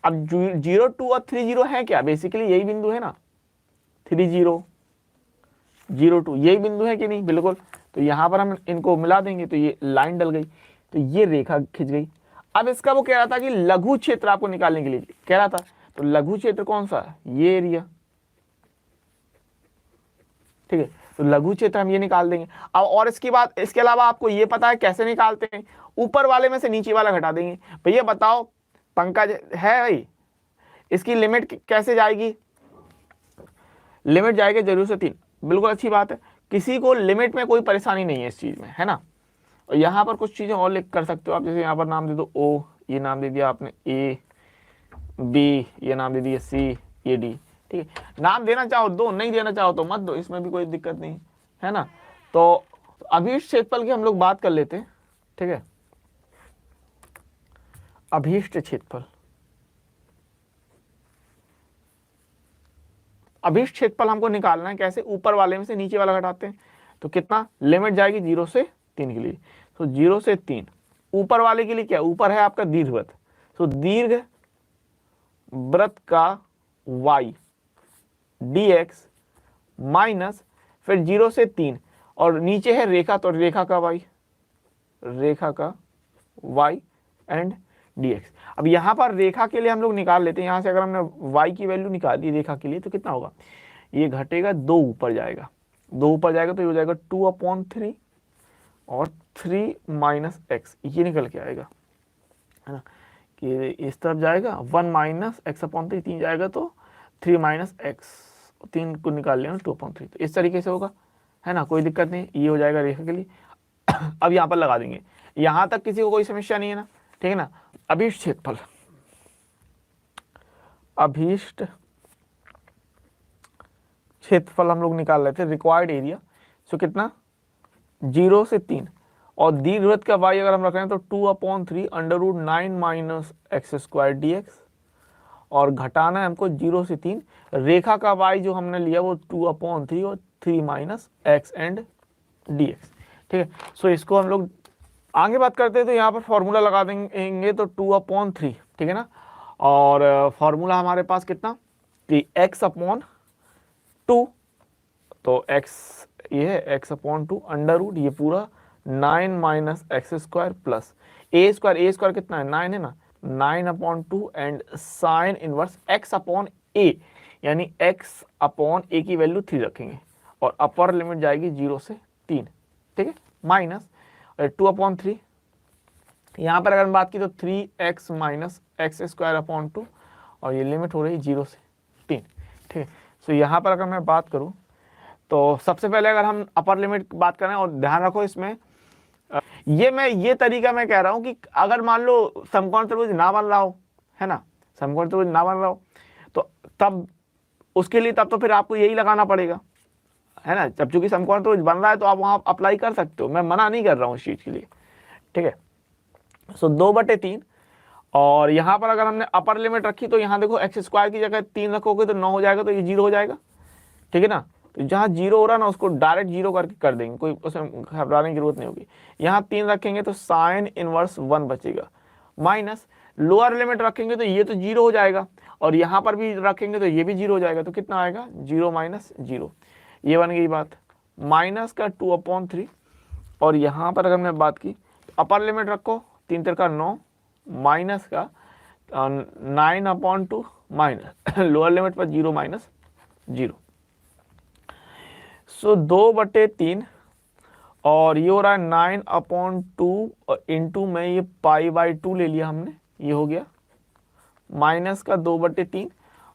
S1: अब 0 2 और 3 0 है क्या, बेसिकली यही बिंदु है ना, 3 0 0 2 यही बिंदु है कि नहीं, बिल्कुल। तो यहां पर हम इनको मिला देंगे तो ये लाइन डल गई, तो ये रेखा खिंच गई। अब इसका वो कह रहा था कि लघु क्षेत्र आपको निकालने के लिए कह रहा था, तो लघु क्षेत्र कौन सा, ये एरिया, ठीक है। तो लघु क्षेत्र हम ये निकाल देंगे। अब और इसके अलावा आपको ये पता है कैसे निकालते हैं, ऊपर वाले में से नीचे वाला घटा देंगे। भैया बताओ, पंकज है भाई, इसकी लिमिट कैसे जाएगी, लिमिट जाएगी जरूर से 3, बिल्कुल अच्छी बात है। किसी को लिमिट में कोई परेशानी नहीं है इस चीज में, है ना। और यहाँ पर कुछ चीजें और लिख कर सकते हो आप, जैसे यहाँ पर नाम दे दो ओ, ये नाम दे दिया आपने ए, बी ये नाम दे दिया, सी ये डी, ठीक है। नाम देना चाहो दो, नहीं देना चाहो तो मत दो, इसमें भी कोई दिक्कत नहीं है ना। तो अभीष्ट क्षेत्रफल की हम लोग बात कर लेते हैं, ठीक है। अभीष्ट क्षेत्रफल, अभीष्ट क्षेत्रफल हमको निकालना है कैसे, ऊपर वाले में से नीचे वाला घटाते हैं, तो कितना, लिमिट जाएगी 0 से 3 के लिए, तो 0 से 3। ऊपर वाले के लिए क्या, ऊपर है आपका दीर्घवृत्त, तो दीर्घ वृत्त का y dx माइनस फिर 0 से 3 और नीचे है रेखा, तो रेखा का y, रेखा का y एंड dx। अब यहाँ पर रेखा के लिए हम लोग निकाल लेते हैं, यहाँ से अगर हमने y की वैल्यू निकाल दी रेखा के लिए तो कितना होगा, ये घटेगा 2 ऊपर जाएगा, 2 ऊपर जाएगा तो ये हो जाएगा 2/3 और 3 माइनस एक्स, ये निकल के आएगा, है ना। कि इस तरफ जाएगा 1 माइनस x/3, 3 जाएगा तो 3 माइनस एक्स, 3 को निकाल लेना 2/3, तो इस तरीके से होगा, है ना, कोई दिक्कत नहीं, ये हो जाएगा रेखा के लिए। अब यहाँ पर लगा देंगे, यहाँ तक किसी को कोई समस्या नहीं है ना, ठीक है ना। अभीष्ट क्षेत्रफल, अभीष्ट क्षेत्रफल हम लोग निकाल रहे थे, रिक्वायर्ड एरिया, सो कितना 0 से 3 और दीर्घवृत्त का y अगर हम रख रहे हैं तो 2/3 under root 9 minus x square dx, और घटाना है हमको 0 से 3, रेखा का y जो हमने लिया वो 2/3 और 3 माइनस एक्स एंड dx, ठीक है। सो इसको हम लोग आगे बात करते हैं, तो यहाँ पर फॉर्मूला लगा देंगे तो 2/3, ठीक है ना। और फॉर्मूला हमारे पास कितना कि x/2, तो x ये है x/2 अंडर रूट ये पूरा 9 minus x square plus a square कितना है 9 है ना, 9/2 एंड साइन इनवर्स x/a, यानी x/a की वैल्यू 3 रखेंगे और अपर लिमिट जाएगी 0 से 3, ठीक है, माइनस 2/3, यहाँ पर अगर हम बात की तो 3x माइनस एक्स स्क्वायर 2 और ये लिमिट हो रही है 0 से 3, ठीक है। सो यहाँ पर अगर मैं बात करूँ तो सबसे पहले अगर हम अपर लिमिट बात करें, और ध्यान रखो इसमें ये तरीका मैं कह रहा हूँ कि अगर मान लो समकोण त्रिभुज ना बन रहा हो, है ना, समकोण त्रिभुज ना बन रहा हो तो तब उसके लिए तब तो फिर आपको यही लगाना पड़ेगा, है ना। जब चूंकि समकोण त्रिभुज बन रहा है तो आप वहाँ अप्लाई कर सकते हो, मैं मना नहीं कर रहा हूँ इस चीज़ के लिए, ठीक है। सो 2/3 और यहाँ पर अगर हमने अपर लिमिट रखी तो यहाँ देखो एक्स स्क्वायर की जगह 3 रखोगे तो 9 हो जाएगा, तो ये 0 हो जाएगा, ठीक है ना। तो जहाँ जीरो हो रहा है ना उसको डायरेक्ट जीरो करके कर देंगे, कोई उसमें घबराने की जरूरत नहीं होगी। यहाँ 3 रखेंगे तो साइन इनवर्स 1 बचेगा, माइनस लोअर लिमिट रखेंगे तो ये तो जीरो हो जाएगा, और यहाँ पर भी रखेंगे तो ये भी जीरो हो जाएगा, तो कितना आएगा 0 माइनस 0, ये बन गई बात। माइनस का 2/3, और यहाँ पर अगर मैं बात की तो अपर लिमिट रखो 3 तिरका 9, माइनस का 9/2 माइनस लोअर लिमिट पर 0 माइनस 0, सो 2/3, और ये हो रहा है 9/2, और इंटू में ये π/2 ले लिया हमने, ये हो गया माइनस का 2/3,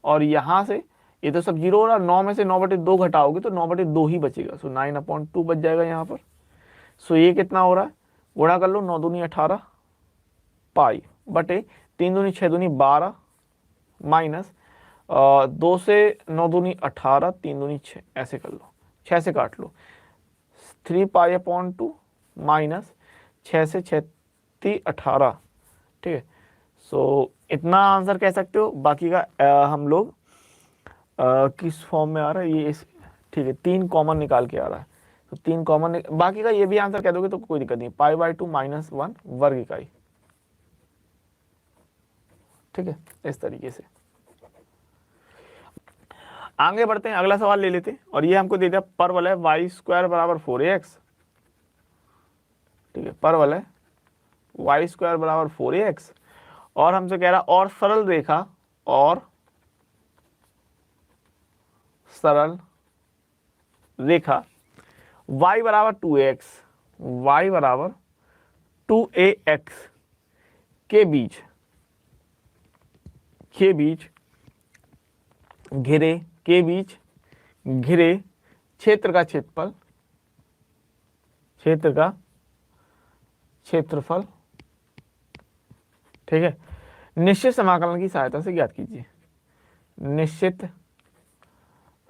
S1: और यहाँ से ये तो सब जीरो हो रहा है, 9 में से 9/2 घटाओगे तो 9/2 ही बचेगा, सो 9/2 बच जाएगा यहाँ पर। सो ये कितना हो रहा है, गुणा कर लो, 9 दूनी 18 पाई बटे 3 दूनी 6 दूनी 12 माइनस 2 से 9 दूनी 18, 3 दूनी 6, ऐसे कर लो, 6 से काट लो, 3π/2 माइनस 6 से 6 18, ठीक है। सो इतना आंसर कह सकते हो, बाकी का हम लोग किस फॉर्म में आ रहा है ये, ठीक है 3 कॉमन निकाल के आ रहा है, तो 3 कॉमन, बाकी का ये भी आंसर कह दोगे तो कोई दिक्कत नहीं, π/2 माइनस 1 वर्ग इकाई, ठीक है। इस तरीके से आगे बढ़ते हैं, अगला सवाल ले लेते हैं, और ये हमको दे दिया परवल है y² बराबर 4ax, ठीक है, परवल है y² बराबर 4ax, और हमसे कह रहा और सरल रेखा, और सरल रेखा y बराबर 2ax, y बराबर 2ax के बीच घिरे क्षेत्र का क्षेत्रफल, ठीक है, निश्चित समाकलन की सहायता से ज्ञात कीजिए। निश्चित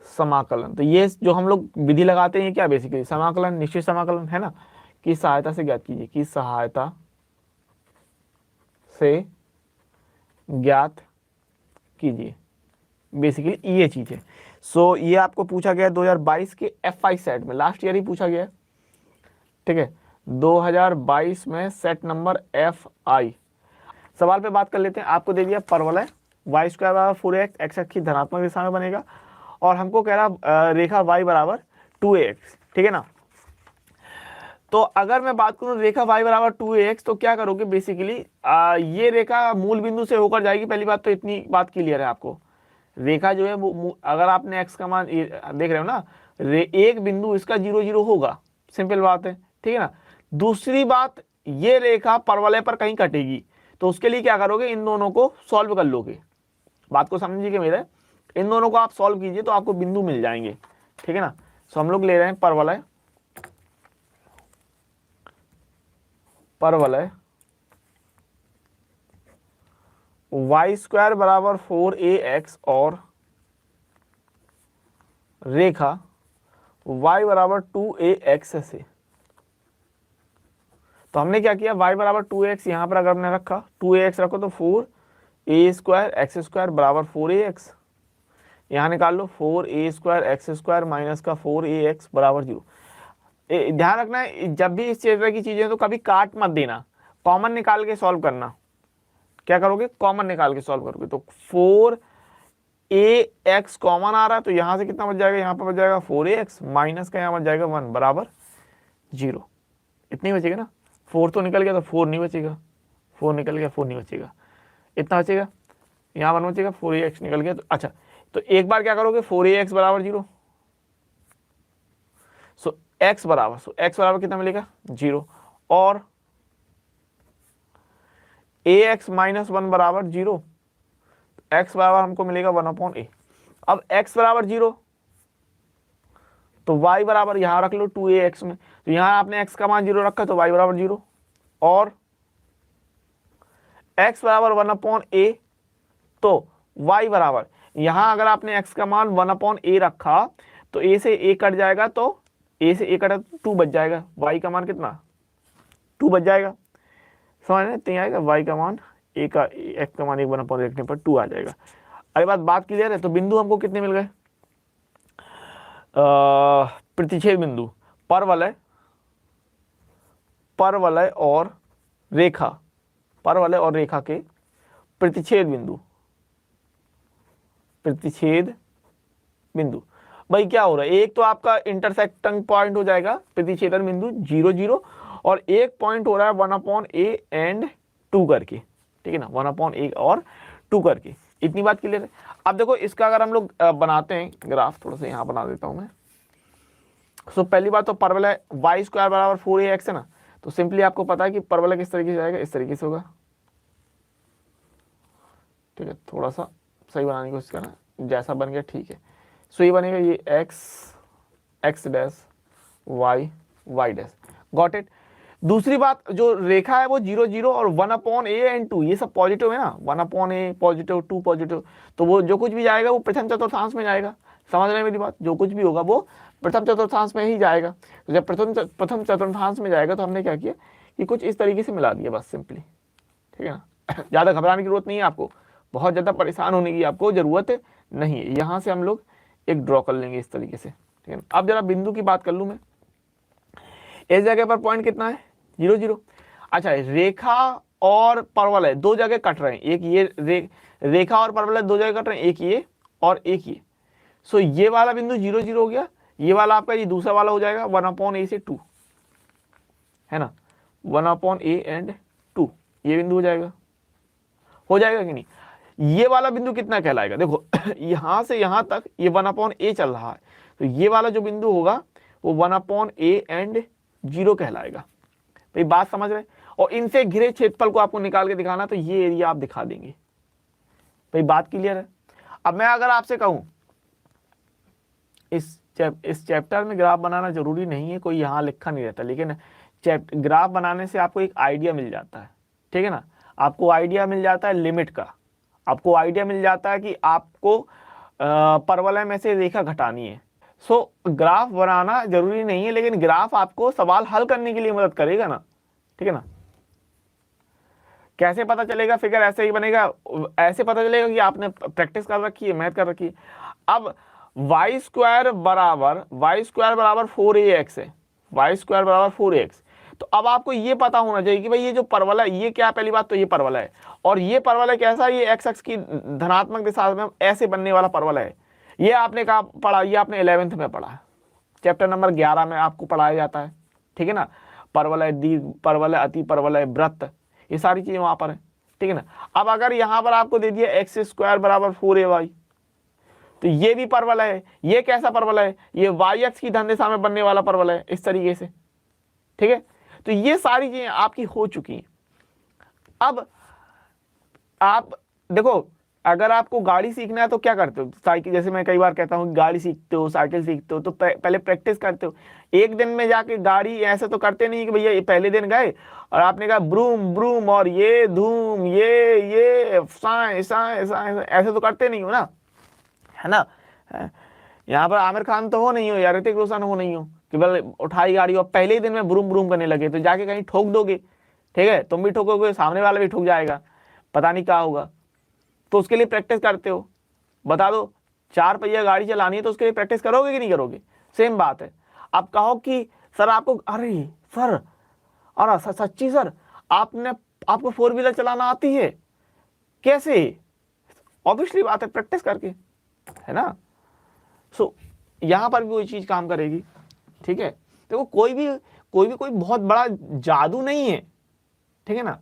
S1: समाकलन, तो ये जो हम लोग विधि लगाते हैं ये क्या बेसिकली समाकलन, निश्चित समाकलन है ना, की सहायता से ज्ञात कीजिए, की सहायता से ज्ञात कीजिए, बेसिकली ये चीज है। सो ये आपको पूछा गया 2022 के FI सेट में, लास्ट ईयर ही पूछा गया, ठीक है, 2022 में सेट नंबर FI। सवाल पे बात कर लेते हैं, आपको दे दिया परवल है y² बराबर 4ax, एक्स अक्ष की धनात्मक दिशा में बनेगा, और हमको कह रहा रेखा y बराबर 2ax, ठीक है ना। तो अगर मैं बात करूं रेखा y बराबर 2ax, तो क्या करोगे बेसिकली, ये रेखा मूल बिंदु से होकर जाएगी, पहली बात तो इतनी बात क्लियर है आपको, रेखा जो है वो अगर आपने x का मान देख रहे हो ना, एक बिंदु इसका 0 0 होगा, सिंपल बात है, ठीक है ना। दूसरी बात, ये रेखा परवलय पर कहीं कटेगी, तो उसके लिए क्या करोगे, इन दोनों को सॉल्व कर लोगे, बात को समझिए मेरे, इन दोनों को आप सॉल्व कीजिए तो आपको बिंदु मिल जाएंगे, ठीक है ना। सो हम लोग ले रहे हैं परवलय y² बराबर 4ax और रेखा y बराबर 2ax से। तो हमने क्या किया, y बराबर 2ax यहाँ पर अगर हमने रखा, 2ax रखो तो 4a² x² बराबर 4ax, यहाँ निकाल लो 4a² x² माइनस का 4ax बराबर 0। ध्यान रखना है जब भी इस तरह की चीजें तो कभी काट मत देना, कॉमन निकाल के सॉल्व करना। क्या करोगे, कॉमन निकाल के सॉल्व करोगे, तो 4ax कॉमन आ रहा है, तो यहां से कितना बच जाएगा, यहाँ पर बच जाएगा 4ax माइनस का यहाँ बच जाएगा 1 बराबर 0, इतनी बचेगा ना। 4 तो निकल गया तो 4 नहीं बचेगा, 4 निकल गया 4 नहीं बचेगा, इतना बचेगा, यहाँ 1 बचेगा, 4ax निकल गया। तो अच्छा, तो एक बार क्या करोगे 4ax बराबर 0, सो x बराबर कितना मिलेगा 0, और ax माइनस 1 बराबर 0, x बराबर हमको मिलेगा 1/a। अब x बराबर 0 तो y बराबर यहां रख लो 2ax में, तो यहां आपने x का मान 0 रखा तो y बराबर 0, और x बराबर 1/a, तो y बराबर यहां अगर आपने x का मान 1/a रखा तो a से a कट जाएगा, तो a से a कटा तो 2 बच जाएगा, y का मान कितना 2 बच जाएगा, समझ में नहीं आएगा, y का मान a का x का मान 1/a रखने पर 2 आ जाएगा। अरे बात क्लियर है। तो बिंदु हमको कितने मिल गए, प्रतिच्छेद बिंदु, परवलय, परवलय और रेखा, परवलय और रेखा के प्रतिच्छेद बिंदु, प्रतिच्छेद बिंदु। भाई क्या हो रहा है, एक तो आपका इंटरसेक्टिंग पॉइंट हो जाएगा प्रतिच्छेदन बिंदु 0 0, और एक पॉइंट हो रहा है 1/a एंड 2 करके, ठीक है ना, 1/a और 2 करके। इतनी बात क्लियर है। अब देखो इसका अगर हम लोग बनाते हैं ग्राफ, थोड़ा सा यहाँ बना देता हूं मैं। सो पहली बात तो परवलय y² बराबर 4ax है ना, तो सिंपली आपको पता है कि परवलय किस तरीके से जाएगा, इस तरीके से होगा, ठीक है। थोड़ा सा सही बनाने की कोशिश करना, जैसा बन गया ठीक है। सो ये बनेगा ये x dash y dash, got it. दूसरी बात, जो रेखा है वो 0 0 और 1/a एंड 2, ये सब पॉजिटिव है ना, 1/a पॉजिटिव, 2 पॉजिटिव, तो वो जो कुछ भी जाएगा वो प्रथम चतुर्थांश में जाएगा। समझ रहे हैं मेरी बात, जो कुछ भी होगा वो प्रथम चतुर्थांश में ही जाएगा। तो जब प्रथम चतुर्थांश में जाएगा तो हमने क्या किया कि कुछ इस तरीके से मिला दिया, बस सिंपली, ठीक है ना। ज़्यादा घबराने की जरूरत नहीं है आपको, बहुत ज़्यादा परेशान होने की आपको जरूरत नहीं है। यहाँ से हम लोग एक ड्रॉ कर लेंगे इस तरीके से, ठीक है ना। अब जरा बिंदु की बात कर लूँ मैं, इस जगह पर पॉइंट कितना है 0 0। अच्छा, रेखा और परवलय दो जगह कट रहे हैं, एक ये रेखा और परवलय दो जगह कट रहे हैं, एक ये और एक ये। सो ये वाला बिंदु 0 0 हो गया, ये वाला आपका ये दूसरा वाला हो जाएगा 1/a से 2, है ना, 1/a एंड 2, ये बिंदु हो जाएगा कि नहीं। ये वाला बिंदु कितना कहलाएगा, देखो यहां से यहां तक ये 1/a चल रहा है, तो ये वाला जो बिंदु होगा वो 1/a एंड 0 कहलाएगा। भाई बात समझ रहे, और इनसे घिरे क्षेत्रफल को आपको निकाल के दिखाना, तो ये एरिया आप दिखा देंगे। भाई बात क्लियर है। अब मैं अगर आपसे कहूं इस चैप्टर में ग्राफ बनाना जरूरी नहीं है, कोई यहाँ लिखा नहीं रहता, लेकिन ग्राफ बनाने से आपको एक आइडिया मिल जाता है, ठीक है ना। आपको आइडिया मिल जाता है लिमिट का, आपको आइडिया मिल जाता है कि आपको परवलय में से रेखा घटानी है। सो ग्राफ बनाना जरूरी नहीं है, लेकिन ग्राफ आपको सवाल हल करने के लिए मदद करेगा ना, ठीक है ना। कैसे पता चलेगा, फिगर ऐसे ही बनेगा, ऐसे पता चलेगा कि आपने प्रैक्टिस कर रखी है, मैथ कर रखी है। अब y² बराबर 4ax है, y² बराबर 4ax। तो अब आपको ये पता होना चाहिए कि भाई ये जो परवलय, ये क्या, पहली बात तो ये परवलय है, और ये परवलय कैसा है, ये x अक्ष की धनात्मक दिशा में ऐसे बनने वाला परवलय है। ये आपने कहा पढ़ा, ये आपने 11th में पढ़ा, चैप्टर नंबर 11 में आपको पढ़ाया जाता है, ठीक है ना। परवलय, दीर्घ परवलय, अति परवलय, वृत्त, ये सारी चीजें वहां पर है, ठीक है ना। अब अगर यहां पर आपको दे दिया x² बराबर 4ay, तो ये भी परवलय है। ये कैसा परवलय है, ये y अक्ष की धन दिशा में बनने वाला परवलय है, इस तरीके से, ठीक है। तो ये सारी चीजें आपकी हो चुकी हैं। अब आप देखो, अगर आपको गाड़ी सीखना है तो क्या करते हो, साइकिल, जैसे मैं कई बार कहता हूँ गाड़ी सीखते हो, साइकिल सीखते हो, तो पहले प्रैक्टिस करते हो। एक दिन में जाके गाड़ी ऐसे तो करते नहीं कि भैया पहले दिन गए और आपने कहा ब्रूम ब्रूम और ये धूम ये साए साए साए, ऐसे तो करते नहीं हो ना, है ना। यहाँ पर आमिर खान तो हो नहीं हो, या ऋतिक रोशन हो नहीं हो कि बल उठाई गाड़ी और पहले ही दिन में ब्रूम ब्रूम करने लगे, तो जाके कहीं ठोक दोगे, ठीक है, तुम भी ठोकोगे, सामने वाला भी ठोक जाएगा, पता नहीं क्या होगा। तो उसके लिए प्रैक्टिस करते हो। बता दो, 4 पहिया गाड़ी चलानी है तो उसके लिए प्रैक्टिस करोगे कि नहीं करोगे, सेम बात है। अब कहो कि सर आपको, अरे सर, अरे सच्ची सर आपको 4 व्हीलर चलाना आती है, कैसे, ऑब्वियसली बात है प्रैक्टिस करके, है ना। सो यहां पर भी वही चीज काम करेगी, ठीक है। देखो कोई बहुत बड़ा जादू नहीं है, ठीक है ना।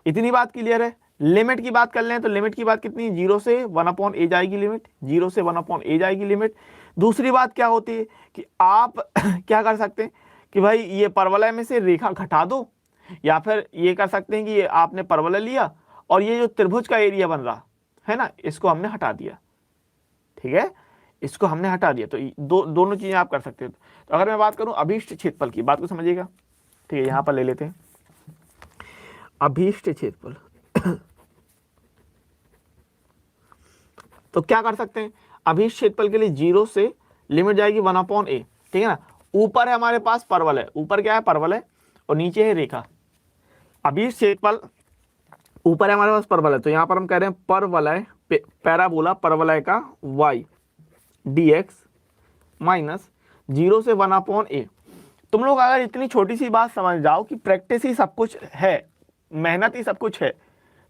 S1: इतनी बात क्लियर है। लिमिट की बात कर लें तो लिमिट की बात कितनी, 0 से 1/a जाएगी लिमिट, 0 से 1/a जाएगी लिमिट। दूसरी बात क्या होती है कि आप क्या कर सकते हैं कि भाई ये परवलय में से रेखा घटा दो, या फिर ये कर सकते हैं कि ये आपने परवलय लिया और ये जो त्रिभुज का एरिया बन रहा है ना, इसको हमने हटा दिया, ठीक है, इसको हमने हटा दिया। तो दोनों चीजें आप कर सकते हो। तो अगर मैं बात करूं अभीष्ट क्षेत्रफल की, बात को समझिएगा, ठीक है, यहां पर ले लेते हैं अभीष्ट क्षेत्रफल। तो क्या कर सकते हैं, अभीष्ट क्षेत्रफल के लिए 0 से लिमिट जाएगी 1/a, ठीक है ना। ऊपर है हमारे पास परवलय, ऊपर क्या है परवलय और नीचे है रेखा। अभीष्ट क्षेत्रफल ऊपर है हमारे पास परवलय, तो यहां पर हम कह रहे हैं परवलय पैराबोला परवलय का y dx माइनस 0 से 1/a। तुम लोग अगर इतनी छोटी सी बात समझ जाओ कि प्रैक्टिस ही सब कुछ है, मेहनत ही सब कुछ है,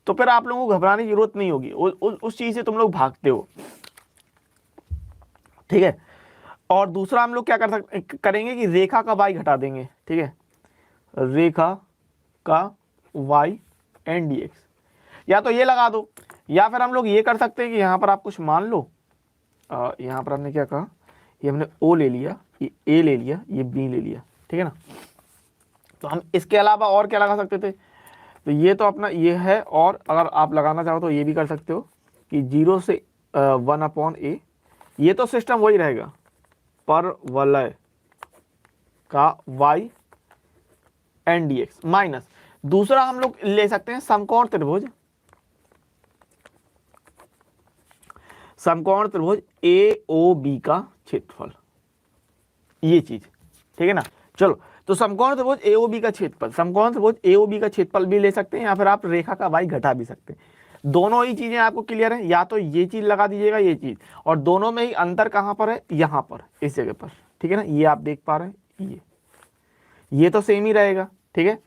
S1: तो फिर आप लोगों को घबराने की जरूरत नहीं होगी। उस चीज से तुम लोग भागते हो, ठीक है। और दूसरा हम लोग क्या करेंगे कि रेखा का y घटा देंगे, ठीक है, रेखा का y एंड dx। या तो ये लगा दो, या फिर हम लोग ये कर सकते हैं कि यहाँ पर आप कुछ मान लो, यहाँ पर हमने क्या कहा, ये हमने o ले लिया, ये a ले लिया, ये b ले लिया, ठीक है ना। तो हम इसके अलावा और क्या लगा सकते थे, तो ये तो अपना ये है, और अगर आप लगाना चाहो तो ये भी कर सकते हो कि 0 से 1/a। ये तो सिस्टम वही रहेगा, परवलय का y एंड dx माइनस, दूसरा हम लोग ले सकते हैं समकोण त्रिभुज, समकोण त्रिभुज AOB का क्षेत्रफल, ये चीज, ठीक है ना। चलो, तो समकोण त्रिभुज AOB का क्षेत्रफल, समकोण त्रिभुज AOB का क्षेत्रफल भी ले सकते हैं, या फिर आप रेखा का y घटा भी सकते हैं। दोनों ही चीजें आपको क्लियर है, या तो ये चीज लगा दीजिएगा, ये चीज, और दोनों में ही अंतर कहां पर है, यहां पर, इस जगह पर, ठीक है ना। ये आप देख पा रहे हैं, ये तो सेम ही रहेगा, ठीक है।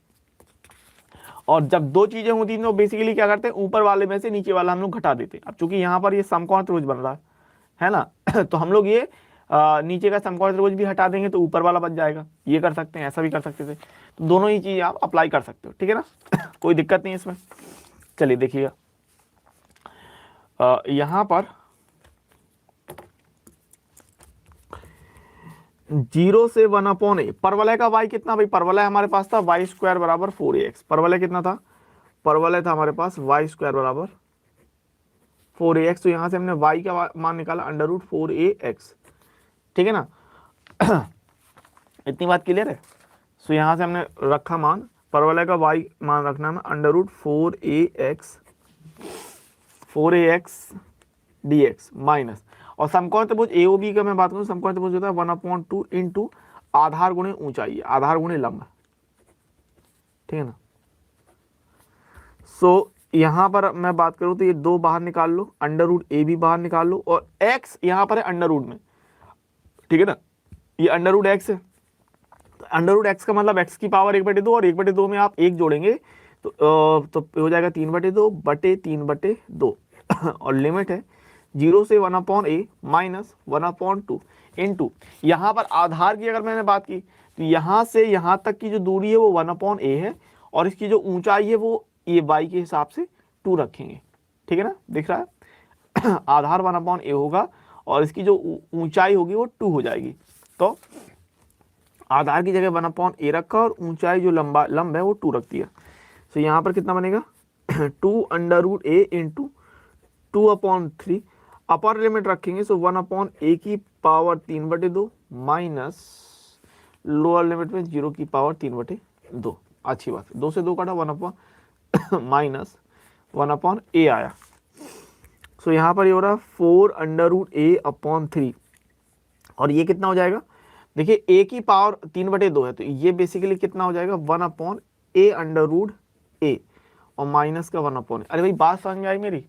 S1: और जब दो चीजें होती हैं तो बेसिकली क्या करते हैं, ऊपर वाले में से नीचे वाला हम लोग घटा देते हैं। अब चूंकि यहाँ पर ये समकोण त्रिभुज बन रहा है ना तो हम लोग ये नीचे का समकोण त्रिभुज भी हटा देंगे तो ऊपर वाला बच जाएगा। ये कर सकते हैं, ऐसा भी कर सकते थे, तो दोनों ही चीज आप अप्लाई कर सकते हो, ठीक है ना कोई दिक्कत नहीं इसमें। चलिए देखिएगा, यहाँ पर 0 से 1/a, परवलय का y कितना भाई, परवलय हमारे पास था y² बराबर 4ax। परवलय कितना था, परवलय था हमारे पास y² बराबर 4ax। तो यहां से हमने y का मान निकाला √4ax, ठीक है ना इतनी बात क्लियर है। सो यहां से हमने रखा मान, परवलय का y मान रखना है √4ax dx माइनस, और समकोण त्रिभुज AOB का मैं बात करूं, समकोण त्रिभुज होता है 1/2 इंटू आधार गुणे ऊंचाई, आधार गुणे लंब, ठीक है ना। सो यहां पर मैं बात करूं तो ये दो बाहर निकाल लो, √a भी बाहर निकाल लो, और x यहां पर है √ में, ठीक है ना। ये √x है, तो √x का मतलब x की पावर 1/2, और 1/2 में आप 1 जोड़ेंगे तो हो जाएगा 3/2 बटे 3/2 और लिमिट है 0 से 1/a माइनस 1/2 इंटू, यहाँ पर आधार की अगर मैंने बात की तो यहाँ से यहाँ तक की जो दूरी है वो 1/a है, और इसकी जो ऊंचाई है वो ये y के हिसाब से 2 रखेंगे, ठीक है ना, दिख रहा है आधार 1/a होगा और इसकी जो ऊंचाई होगी वो 2 हो जाएगी। तो आधार की जगह 1/a रखा और ऊंचाई जो लंब है वो 2 रख दिया। तो यहाँ पर कितना बनेगा 2√a इंटू 2/3, अपर लिमिट रखेंगे, सो 1/a की पावर 3/2 माइनस लोअर लिमिट में 0 की पावर 3/2। अच्छी बात है, 2 से 2 काटा, 1/ माइनस 1/a आया। सो यहाँ पर ये हो रहा है 4√a/3, और ये कितना हो जाएगा, देखिए a की पावर 3/2 है, तो ये बेसिकली कितना हो जाएगा 1/a और माइनस का 1/a। अरे भाई बात समझ में आई मेरी,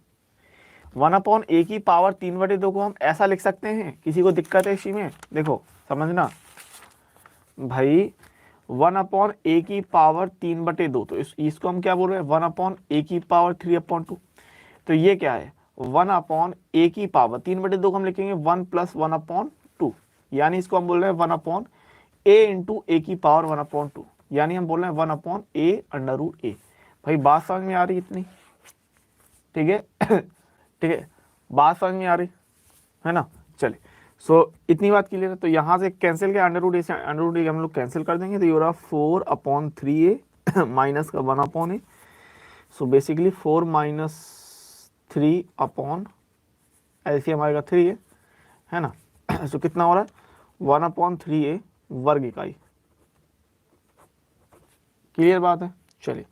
S1: 1/a की पावर 3/2 को हम ऐसा लिख सकते हैं, किसी को दिक्कत है इसी में, देखो समझना भाई, 1/a की पावर 3/2, तो इसको हम क्या बोल रहे हैं 1/a की पावर 3/2। तो ये क्या है 1/a की पावर 3/2 को हम लिखेंगे 1 + 1/2, यानी इसको हम बोल रहे हैं 1/a इंटू a की पावर 1/2, यानी हम बोल रहे हैं 1/a √a। भाई बात समझ में आ रही इतनी, ठीक है ठीक है, बात समझ में आ रही है ना। चलिए, सो इतनी बात क्लियर है। तो यहाँ से कैंसिल किया, √a से √a हम लोग कैंसिल कर देंगे, तो ये हो रहा 4/3a माइनस का 1/a। सो बेसिकली 4 - 3 एलसीएम आएगा 3 है ना। सो कितना हो रहा है 1/3a वर्ग इकाई। क्लियर बात है। चलिए